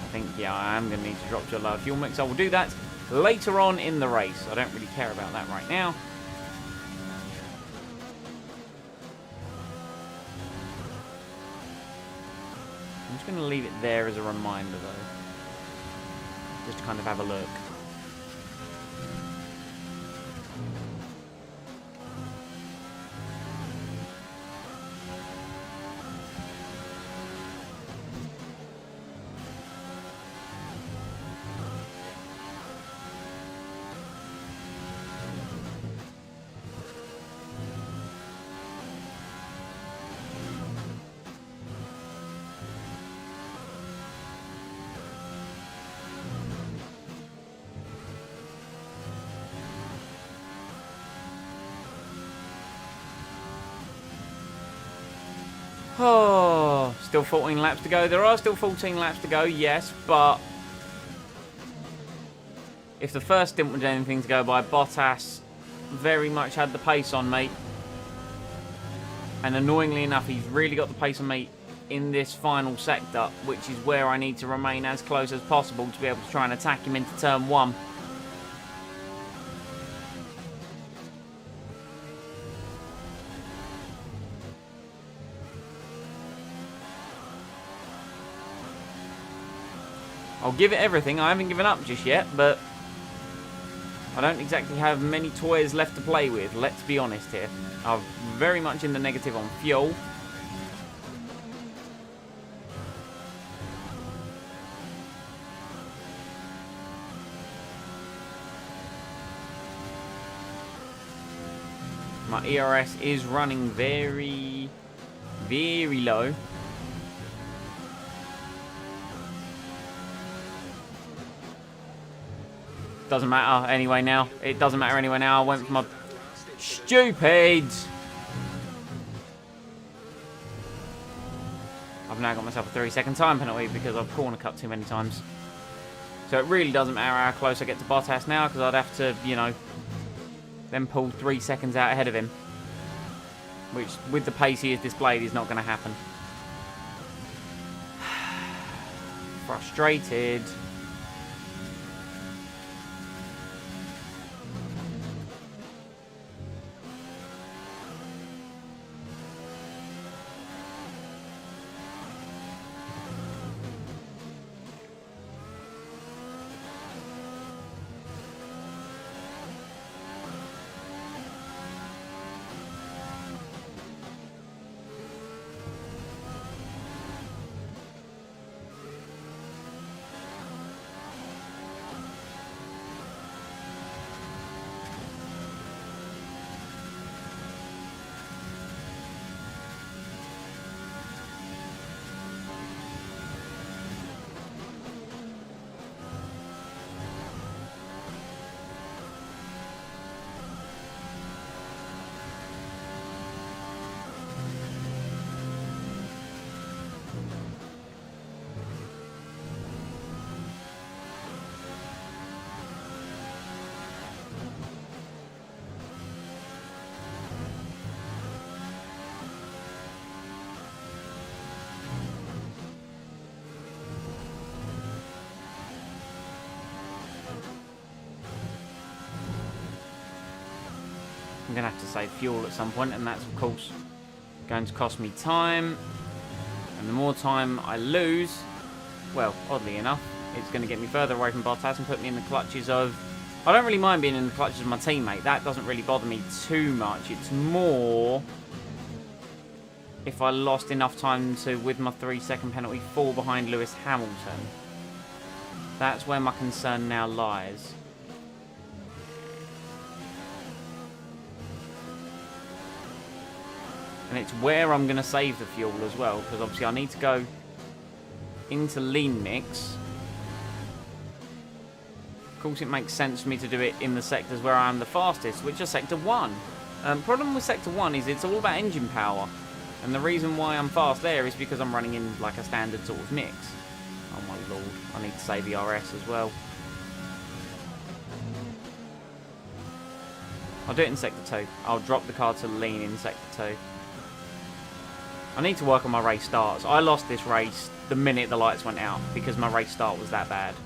I think, yeah, I am going to need to drop to a lower fuel mix. I will do that later on in the race. I don't really care about that right now. I'm just going to leave it there as a reminder, though. Just to kind of have a look. Oh, still 14 laps to go. There are still 14 laps to go, yes, but if the first stint was anything to go by, Bottas very much had the pace on me. And annoyingly enough, he's really got the pace on me in this final sector, which is where I need to remain as close as possible to be able to try and attack him into turn one. I'll give it everything. I haven't given up just yet, but I don't exactly have many toys left to play with, let's be honest here. I'm very much in the negative on fuel. My ERS is running very, very low. Doesn't matter anyway now. It doesn't matter anyway now. I went for my stupid. I've now got myself a 3-second time penalty because I've corner cut too many times. So it really doesn't matter how close I get to Bottas now, because I'd have to, you know, then pull 3 seconds out ahead of him. Which, with the pace he has displayed, is not going to happen. Frustrated. I'm going to have to save fuel at some point, and that's, of course, going to cost me time. And the more time I lose, well, oddly enough, it's going to get me further away from Bottas and put me in the clutches of... I don't really mind being in the clutches of my teammate. That doesn't really bother me too much. It's more if I lost enough time to, with my 3-second penalty, fall behind Lewis Hamilton. That's where my concern now lies. And it's where I'm going to save the fuel as well, because obviously I need to go into lean mix. Of course, it makes sense for me to do it in the sectors where I am the fastest, which are Sector 1. Problem with Sector 1 is it's all about engine power. And the reason why I'm fast there is because I'm running in like a standard sort of mix. Oh my lord, I need to save the RS as well. I'll do it in Sector 2. I'll drop the car to lean in Sector 2. I need to work on my race starts. I lost this race the minute the lights went out because my race start was that bad.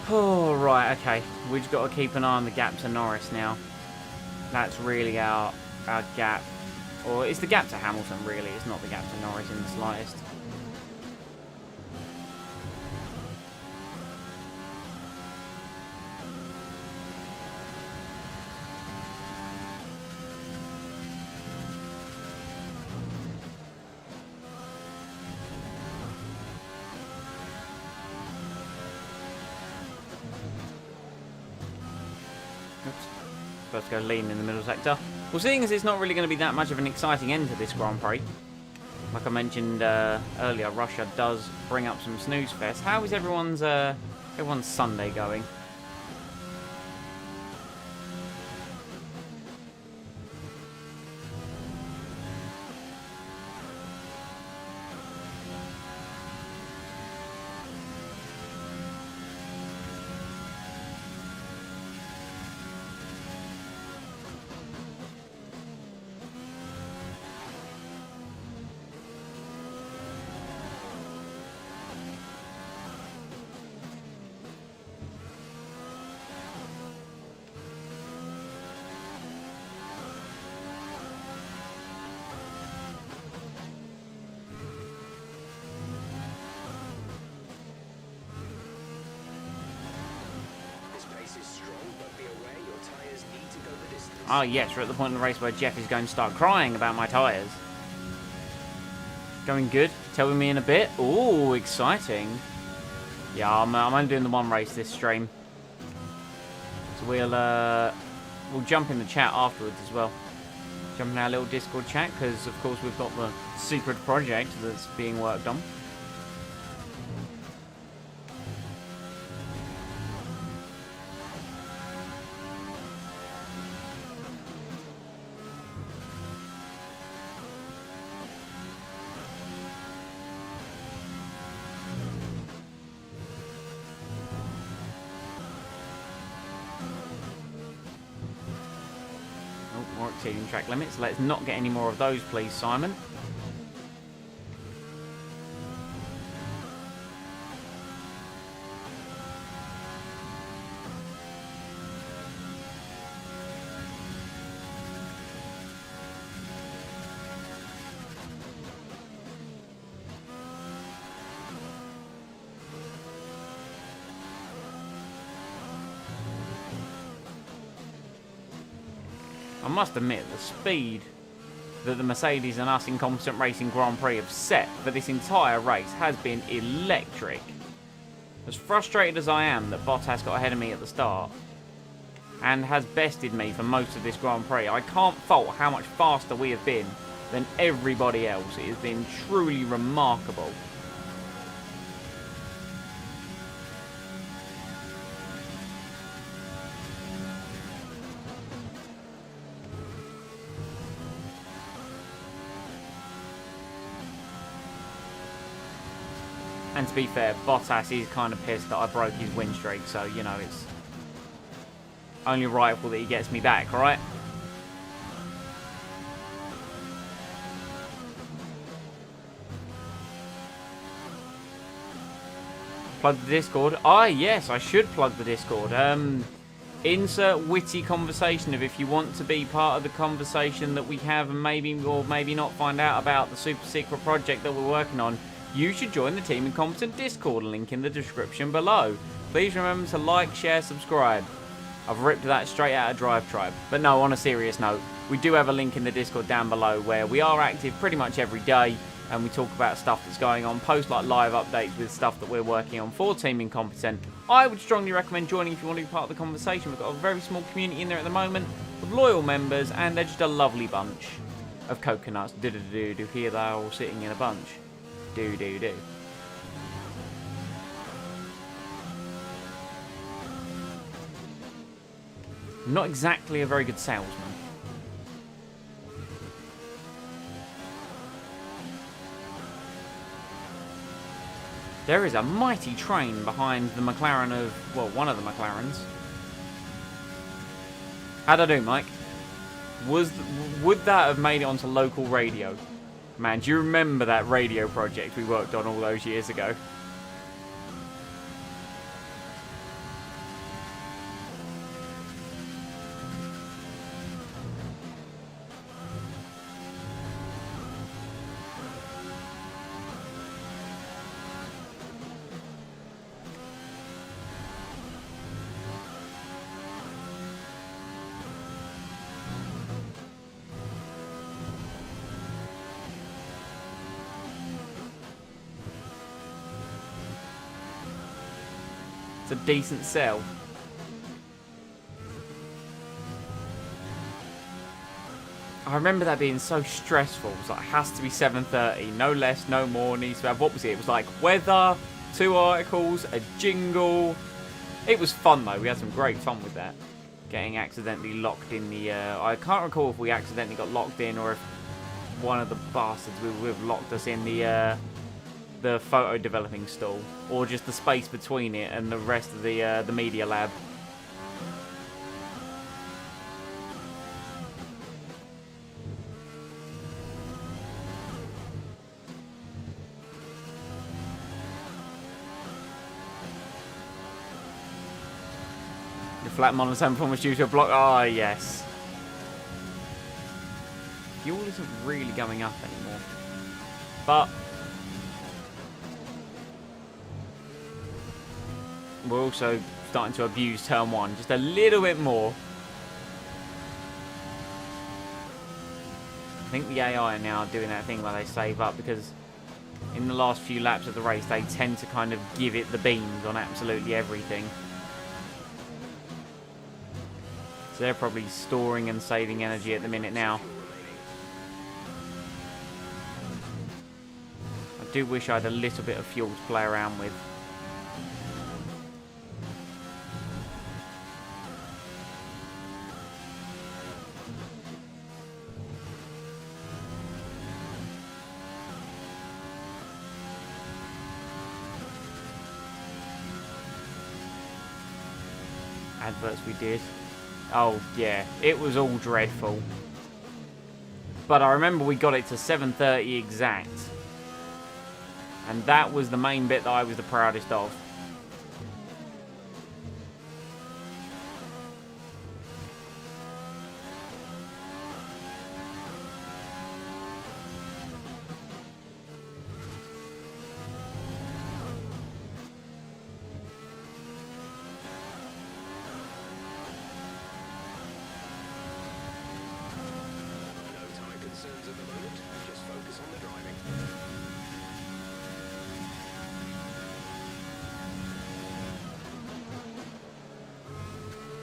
Oh, right, okay. We've just got to keep an eye on the gap to Norris now. That's really our gap. Or it's the gap to Hamilton, really. It's not the gap to Norris in the slightest. First go lean in the middle sector. Well, seeing as it's not really going to be that much of an exciting end to this Grand Prix, like I mentioned earlier, Russia does bring up some snooze fest. How is everyone's Sunday going? Ah, yes, we're at the point in the race where Jeff is going to start crying about my tyres. Going good. Tell me in a bit. Ooh, exciting. Yeah, I'm only doing the one race this stream. So we'll jump in the chat afterwards as well. Jump in our little Discord chat, because of course we've got the secret project that's being worked on. More exceeding track limits. Let's not get any more of those, please, Simon. must admit, the speed that the Mercedes and us Incompetent Racing Grand Prix have set for this entire race has been electric. As frustrated as I am that Bottas got ahead of me at the start and has bested me for most of this Grand Prix, I can't fault how much faster we have been than everybody else. It has been truly remarkable. And to be fair, Bottas is kind of pissed that I broke his win streak, so, you know, it's only rightful that he gets me back, right? Plug the Discord. Ah, yes, I should plug the Discord. Insert witty conversation if you want to be part of the conversation that we have and maybe or maybe not find out about the super secret project that we're working on. You should join the Team Incompetent Discord, link in the description below. Please remember to like, share, subscribe. I've ripped that straight out of Drive Tribe. But no, on a serious note, we do have a link in the Discord down below where we are active pretty much every day and we talk about stuff that's going on, post like live updates with stuff that we're working on for Team Incompetent. I would strongly recommend joining if you want to be part of the conversation. We've got a very small community in there at the moment of loyal members and they're just a lovely bunch of coconuts. Do-do-do-do. Here they are all sitting in a bunch. Do. Not exactly a very good salesman. There is a mighty train behind the McLaren of, well, one of the McLarens. How'd I do, Mike? Would that have made it onto local radio? Man, do you remember that radio project we worked on all those years ago? It's a decent sell. I remember that being so stressful. It was like, it has to be 7:30, no less, no more. Needs to have, what was it? It was like weather, 2 articles, a jingle. It was fun though. We had some great fun with that. Getting accidentally locked in the. I can't recall if we accidentally got locked in or if one of the bastards with locked us in the photo developing stall, or just the space between it and the rest of the media lab. The flat monotone performance due to a block. Ah, yes. Fuel isn't really going up anymore, but we're also starting to abuse turn one just a little bit more. I think the AI are now doing that thing where they save up, because in the last few laps of the race they tend to kind of give it the beans on absolutely everything. So they're probably storing and saving energy at the minute now. I do wish I had a little bit of fuel to play around with. Adverts we did. Oh yeah, it was all dreadful. But I remember we got it to 7:30 exact. And that was the main bit that I was the proudest of.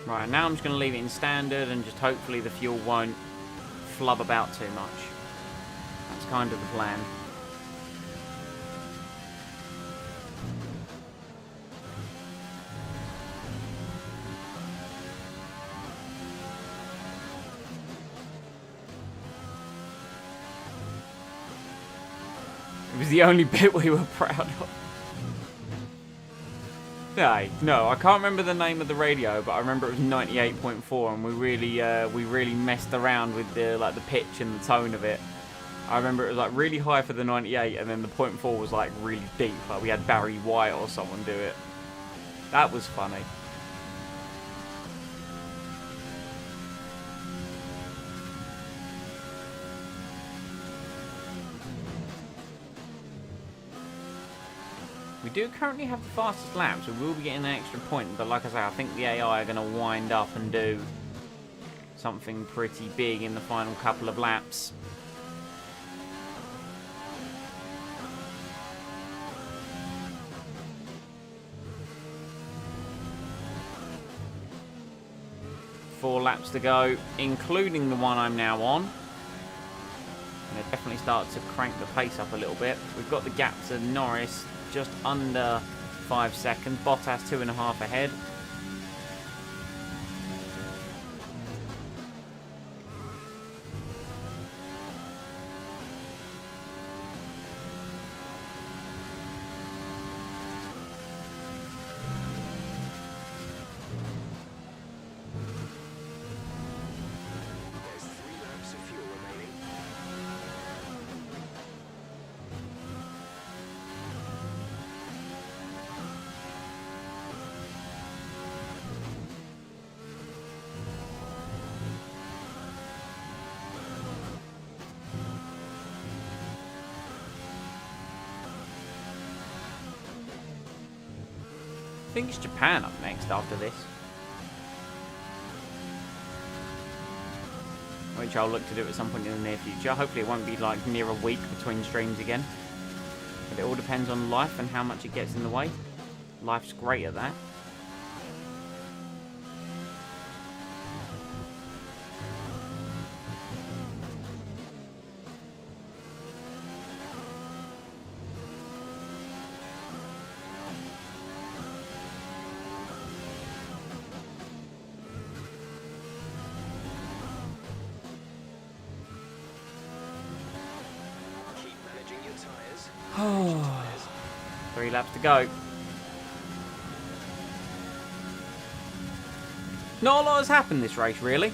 Right, now I'm just going to leave it in standard and just hopefully the fuel won't flub about too much. That's kind of the plan. It was the only bit we were proud of. No, I can't remember the name of the radio, but I remember it was 98.4, and we really messed around with the pitch and the tone of it. I remember it was like really high for the 98, and then the .4 was like really deep. Like we had Barry White or someone do it. That was funny. We do currently have the fastest lap, so we will be getting an extra point, but like I say, I think the AI are going to wind up and do something pretty big in the final couple of laps. Four laps to go, including the one I'm now on. And it definitely starts to crank the pace up a little bit. We've got the gap to Norris just under 5 seconds. Bottas 2.5 ahead. There's 3 laps of fuel remaining. I think it's Japan up next after this. Which I'll look to do at some point in the near future. Hopefully it won't be like near a week between streams again. But it all depends on life and how much it gets in the way. Life's great at that. Keep managing your tyres. 3 laps to go. Not a lot has happened this race, really.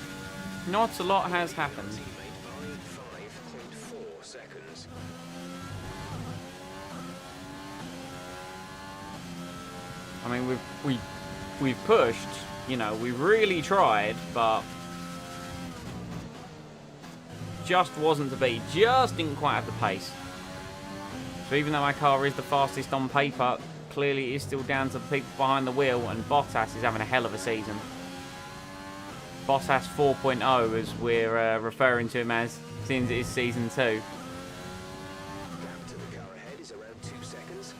Not a lot has happened. Teammate by 5.4 seconds. I mean, we've pushed. You know, we really tried, but just wasn't to be. Just didn't quite have the pace. So even though my car is the fastest on paper, clearly it is still down to the people behind the wheel, and Bottas is having a hell of a season. Bottas 4.0, as we're referring to him as, since it is season 2. Gap to the car ahead is around 2 seconds.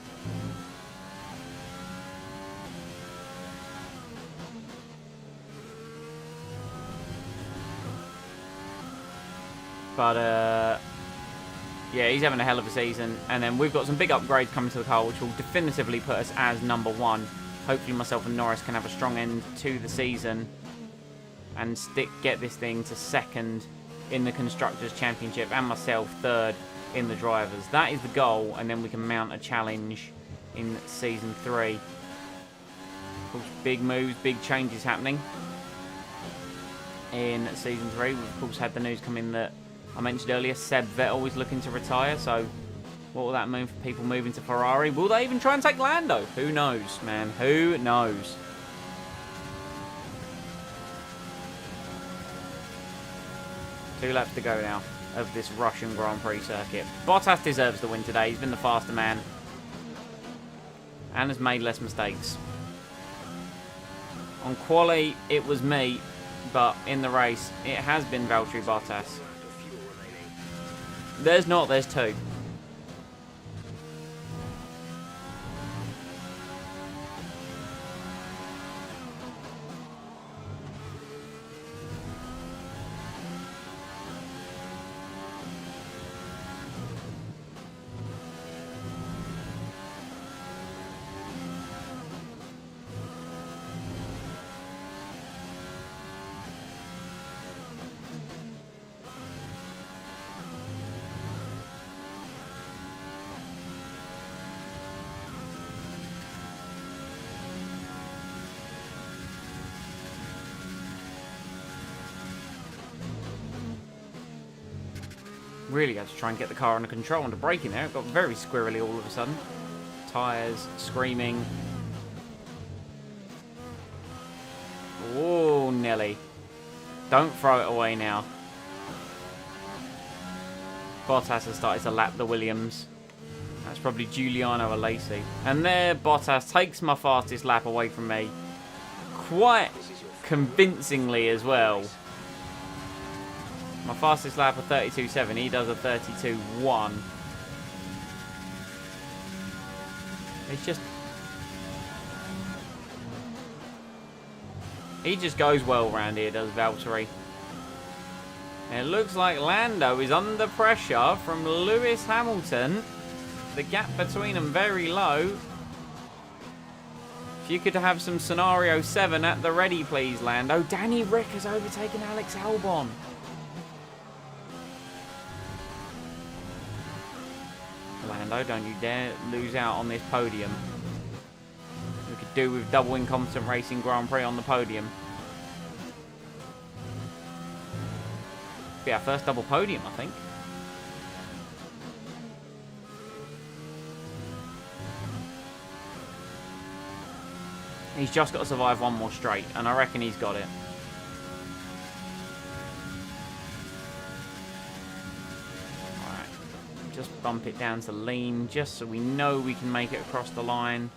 But, yeah, he's having a hell of a season. And then we've got some big upgrades coming to the car, which will definitively put us as number 1. Hopefully myself and Norris can have a strong end to the season and get this thing to 2nd in the Constructors' Championship, and myself 3rd in the Drivers. That is the goal, and then we can mount a challenge in Season 3. Of course, big moves, big changes happening in Season 3. We've, of course, had the news come in that I mentioned earlier, Seb Vettel is looking to retire, so what will that mean for people moving to Ferrari? Will they even try and take Lando? Who knows, man? Who knows? Two laps to go now of this Russian Grand Prix circuit. Bottas deserves the win today. He's been the faster man and has made less mistakes. On quali, it was me, but in the race, it has been Valtteri Bottas. There's not, there's 2. Really had to try and get the car under control under braking there. It got very squirrely all of a sudden. Tyres screaming. Oh, Nelly. Don't throw it away now. Bottas has started to lap the Williams. That's probably Giuliano Alesi. And there, Bottas takes my fastest lap away from me. Quite convincingly as well. My fastest lap of 32.7. He does a 32.1. It's just... He just goes well round here, does Valtteri. And it looks like Lando is under pressure from Lewis Hamilton. The gap between them very low. If you could have some scenario 7 at the ready, please, Lando. Danny Rick has overtaken Alex Albon. Lando, don't you dare lose out on this podium. We could do with double incompetent racing Grand Prix on the podium. Be our first double podium, I think. He's just got to survive one more straight, and I reckon he's got it. Alright, just bump it down to lean, just so we know we can make it across the line.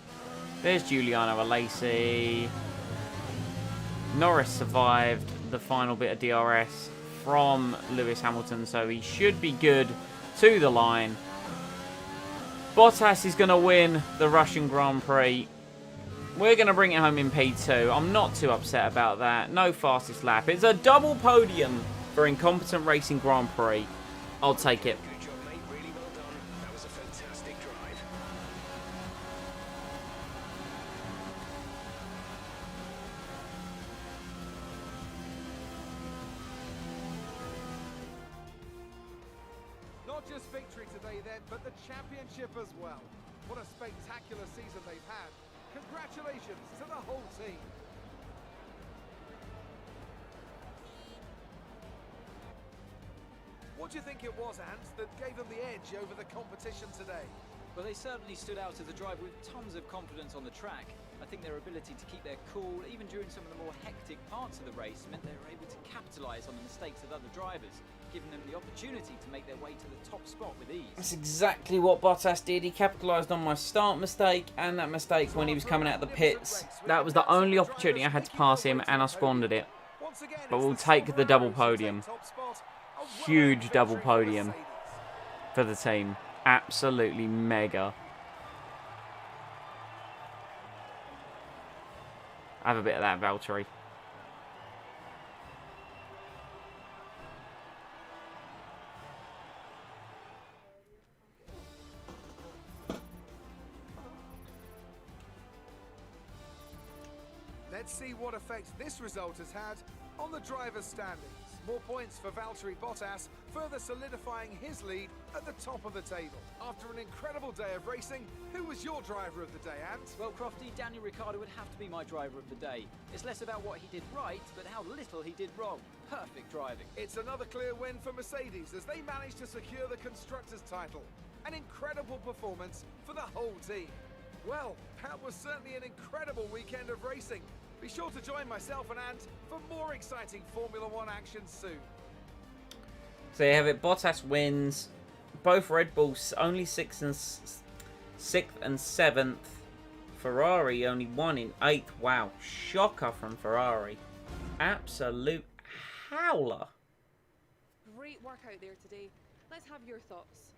There's Giuliano Alesi. Norris survived the final bit of DRS from Lewis Hamilton, so he should be good to the line. Bottas is going to win the Russian Grand Prix. We're going to bring it home in P2. I'm not too upset about that. No fastest lap. It's a double podium for Incompetent Racing Grand Prix. I'll take it. Good job, mate. Really well done. That was a fantastic drive. Not just victory today then, but the championship as well. What a spectacular season they've had. Congratulations to the whole team. What do you think it was, Ant, that gave them the edge over the competition today? Well, they certainly stood out as a driver with tons of confidence on the track. I think their ability to keep their cool, even during some of the more hectic parts of the race, meant they were able to capitalise on the mistakes of other drivers, giving them the opportunity to make their way to the top spot with ease. That's exactly what Bottas did. He capitalised on my start mistake and that mistake when he was coming out of the pits. That was the only opportunity I had to pass him, and I squandered it. But we'll take the double podium. Huge double podium for the team. Absolutely mega. Have a bit of that, Valtteri. Let's see what effect this result has had on the driver's standings. More points for Valtteri Bottas, further solidifying his lead at the top of the table. After an incredible day of racing, who was your driver of the day, Ant? Well, Crofty, Daniel Ricciardo would have to be my driver of the day. It's less about what he did right, but how little he did wrong. Perfect driving. It's another clear win for Mercedes as they managed to secure the Constructors' title. An incredible performance for the whole team. Well, that was certainly an incredible weekend of racing. Be sure to join myself and Ant for more exciting Formula One action soon. So you have it. Bottas wins. Both Red Bulls only 6th and 7th. Ferrari only 1 in 8th. Wow, shocker from Ferrari. Absolute howler. Great work out there today. Let's have your thoughts.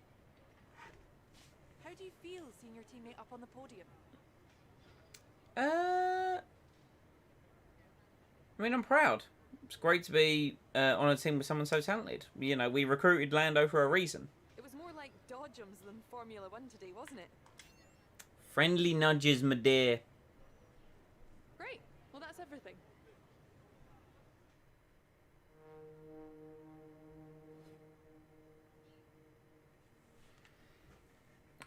How do you feel seeing your teammate up on the podium? I mean, I'm proud. It's great to be on a team with someone so talented. You know, we recruited Lando for a reason. It was more like dodgems than Formula One today, wasn't it? Friendly nudges, my dear. Great. Well, that's everything.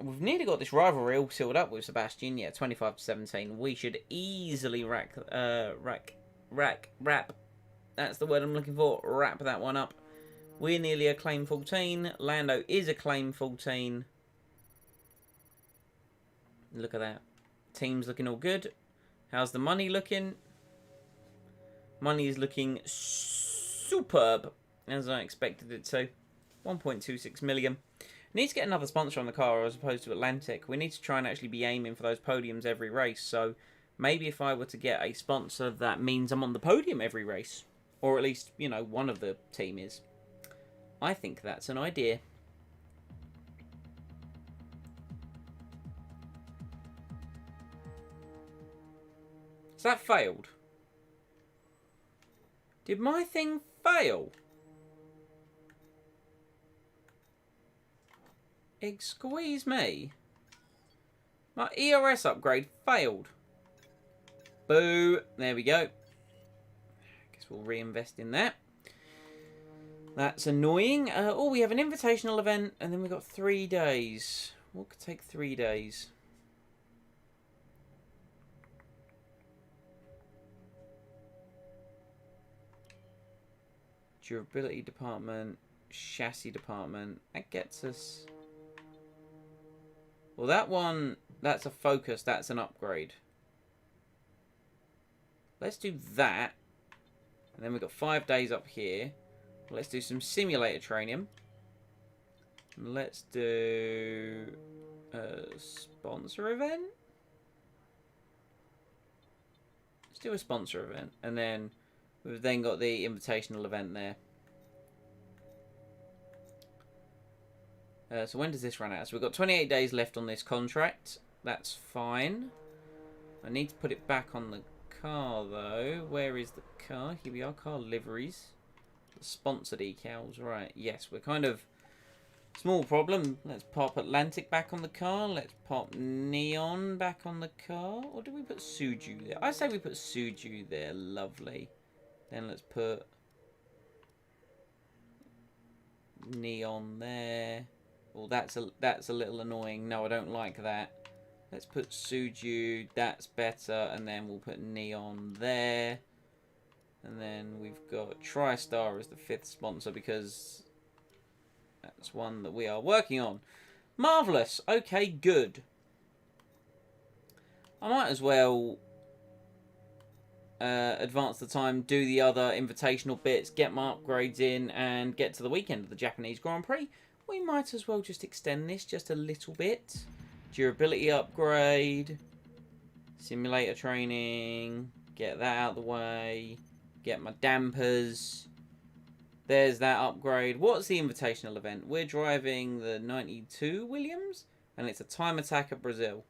We've nearly got this rivalry all sealed up with Sebastian. Yeah, 25-17. We should easily wrap. That's the word I'm looking for. Wrap that one up. We're nearly a claim 14. Lando is a claim 14. Look at that. Team's looking all good. How's the money looking? Money is looking superb, as I expected it to. 1.26 million. Need to get another sponsor on the car as opposed to Atlantic. We need to try and actually be aiming for those podiums every race. So maybe if I were to get a sponsor, that means I'm on the podium every race. Or at least, you know, one of the team is. I think that's an idea. Has that failed? Did my thing fail? Squeeze me. My ERS upgrade failed. Boo. There we go. Guess we'll reinvest in that. That's annoying. Oh, we have an invitational event, and then we've got 3 days. What could take 3 days? Durability department, chassis department. That gets us... Well, that one, that's a focus. That's an upgrade. Let's do that. And then we've got 5 days up here. Let's do some simulator training. Let's do a sponsor event. Let's do a sponsor event. And then we've then got the invitational event there. So when does this run out? So we've got 28 days left on this contract. That's fine. I need to put it back on the car, though. Where is the car? Here we are, car liveries. The sponsor decals. Right, yes, we're kind of... Small problem. Let's pop Atlantic back on the car. Let's pop Neon back on the car. Or do we put Suju there? I say we put Suju there. Lovely. Then let's put Neon there. Well, that's a little annoying. No, I don't like that. Let's put Suju. That's better. And then we'll put Neon there. And then we've got TriStar as the 5th sponsor because that's one that we are working on. Marvellous. Okay, good. I might as well advance the time, do the other invitational bits, get my upgrades in, and get to the weekend of the Japanese Grand Prix. We might as well just extend this just a little bit. Durability upgrade. Simulator training. Get that out of the way. Get my dampers. There's that upgrade. What's the invitational event? We're driving the 92 Williams. And it's a time attack at Brazil.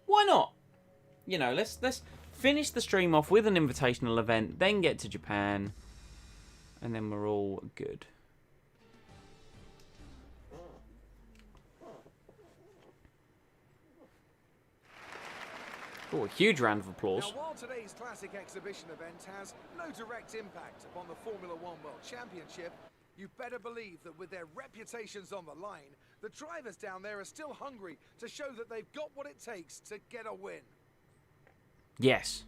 Why not? You know, let's finish the stream off with an invitational event. Then get to Japan. And then we're all good. Oh, a huge round of applause. Now, while today's classic exhibition event has no direct impact upon the Formula One World Championship, you better believe that with their reputations on the line, the drivers down there are still hungry to show that they've got what it takes to get a win. Yes.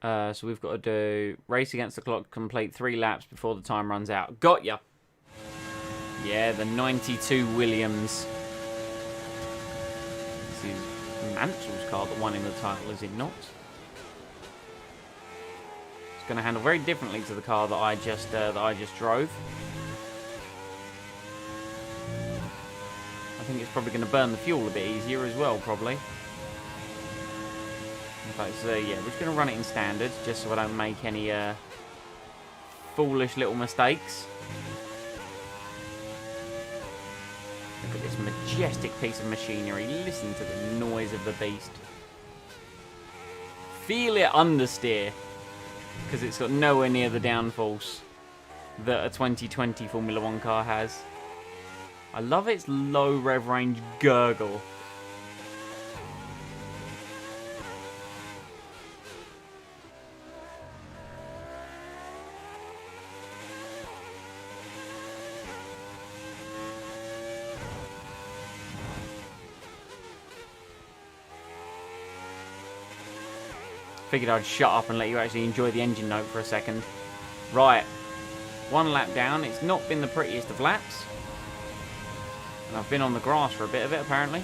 So we've got to do race against the clock, complete 3 laps before the time runs out. Got ya. Yeah, the 92 Williams. This is Mansell's car that won him the title, is it not? It's going to handle very differently to the car that I just drove. I think it's probably going to burn the fuel a bit easier as well, probably. In fact, so yeah, we're just going to run it in standard, just so I don't make any foolish little mistakes. Look at this majestic piece of machinery. Listen to the noise of the beast. Feel it understeer. Because it's got nowhere near the downforce that a 2020 Formula 1 car has. I love its low rev range gurgle. figured I'd shut up and let you actually enjoy the engine note for a second. Right. 1 lap down. It's not been the prettiest of laps. And I've been on the grass for a bit of it, apparently.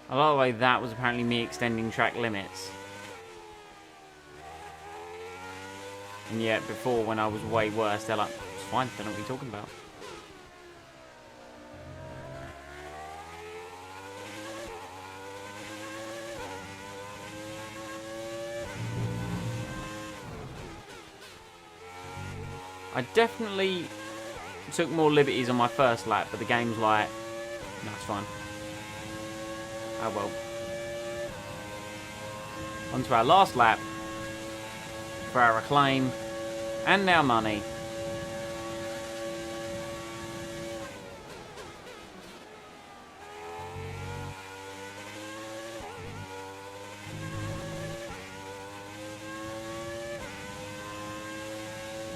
I like the way that was apparently me extending track limits. And yet, before, when I was way worse, they're like, it's fine, don't know what you're talking about. I definitely took more liberties on my first lap, but the game's like, no, it's fine. Oh well. On to our last lap for our acclaim and our money.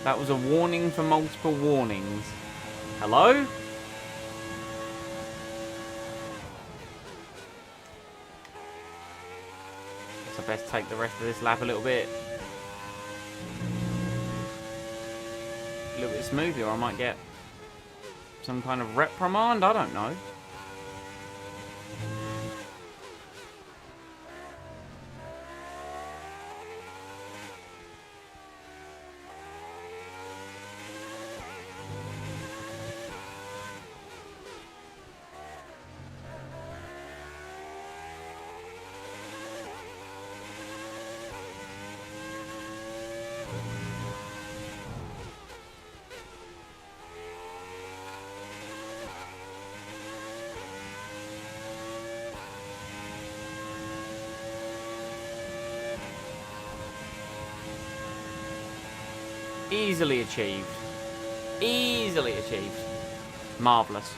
That was a warning for multiple warnings. Hello? I best take the rest of this lap a little bit smoothly, or I might get some kind of reprimand. I don't know. Easily achieved. Easily achieved. Marvellous.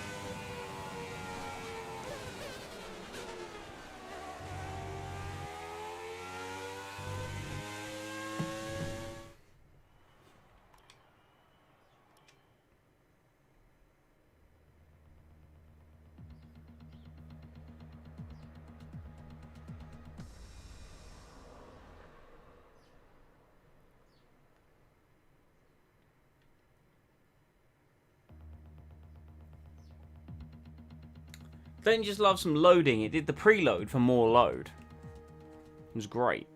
Don't you just love some loading? It did the preload for more load. It was great.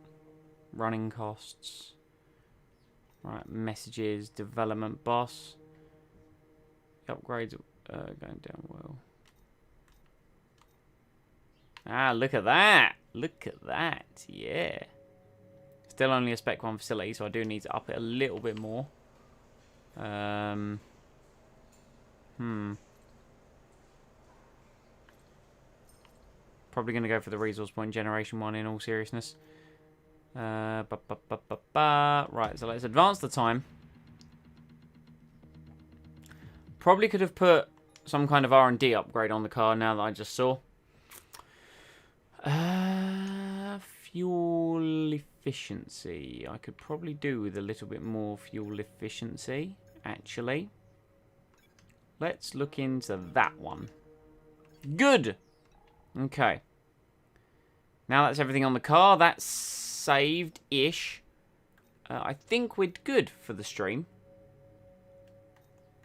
Running costs. Right, messages, development boss. Upgrades going down well. Ah, look at that. Look at that. Yeah. Still only a Spec 1 facility, so I do need to up it a little bit more. Probably going to go for the resource point generation one in all seriousness. Right, so let's advance the time. Probably could have put some kind of R&D upgrade on the car now that I just saw. Fuel efficiency. I could probably do with a little bit more fuel efficiency, actually. Let's look into that one. Good! Okay. Now that's everything on the car. That's saved-ish. I think we're good for the stream.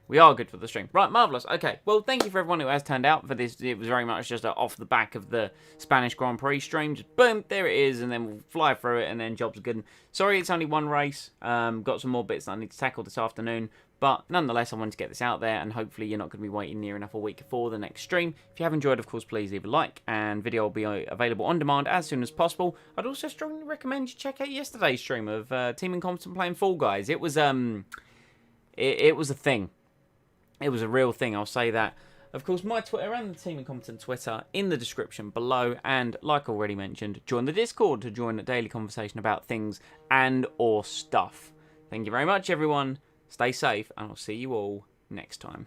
We are good for the stream. Right, marvellous. Okay, well, thank you for everyone who has turned out for this. It was very much just off the back of the Spanish Grand Prix stream. Just boom, there it is, and then we'll fly through it, and then jobs are good. Sorry, it's only one race. Got some more bits that I need to tackle this afternoon. But nonetheless, I wanted to get this out there, and hopefully you're not going to be waiting near enough a week for the next stream. If you have enjoyed, of course, please leave a like, and video will be available on demand as soon as possible. I'd also strongly recommend you check out yesterday's stream of Team Incompetent playing Fall Guys. It was it was a thing. It was a real thing, I'll say that. Of course, my Twitter and the Team Incompetent Twitter in the description below. And like already mentioned, join the Discord to join a daily conversation about things and or stuff. Thank you very much, everyone. Stay safe, and I'll see you all next time.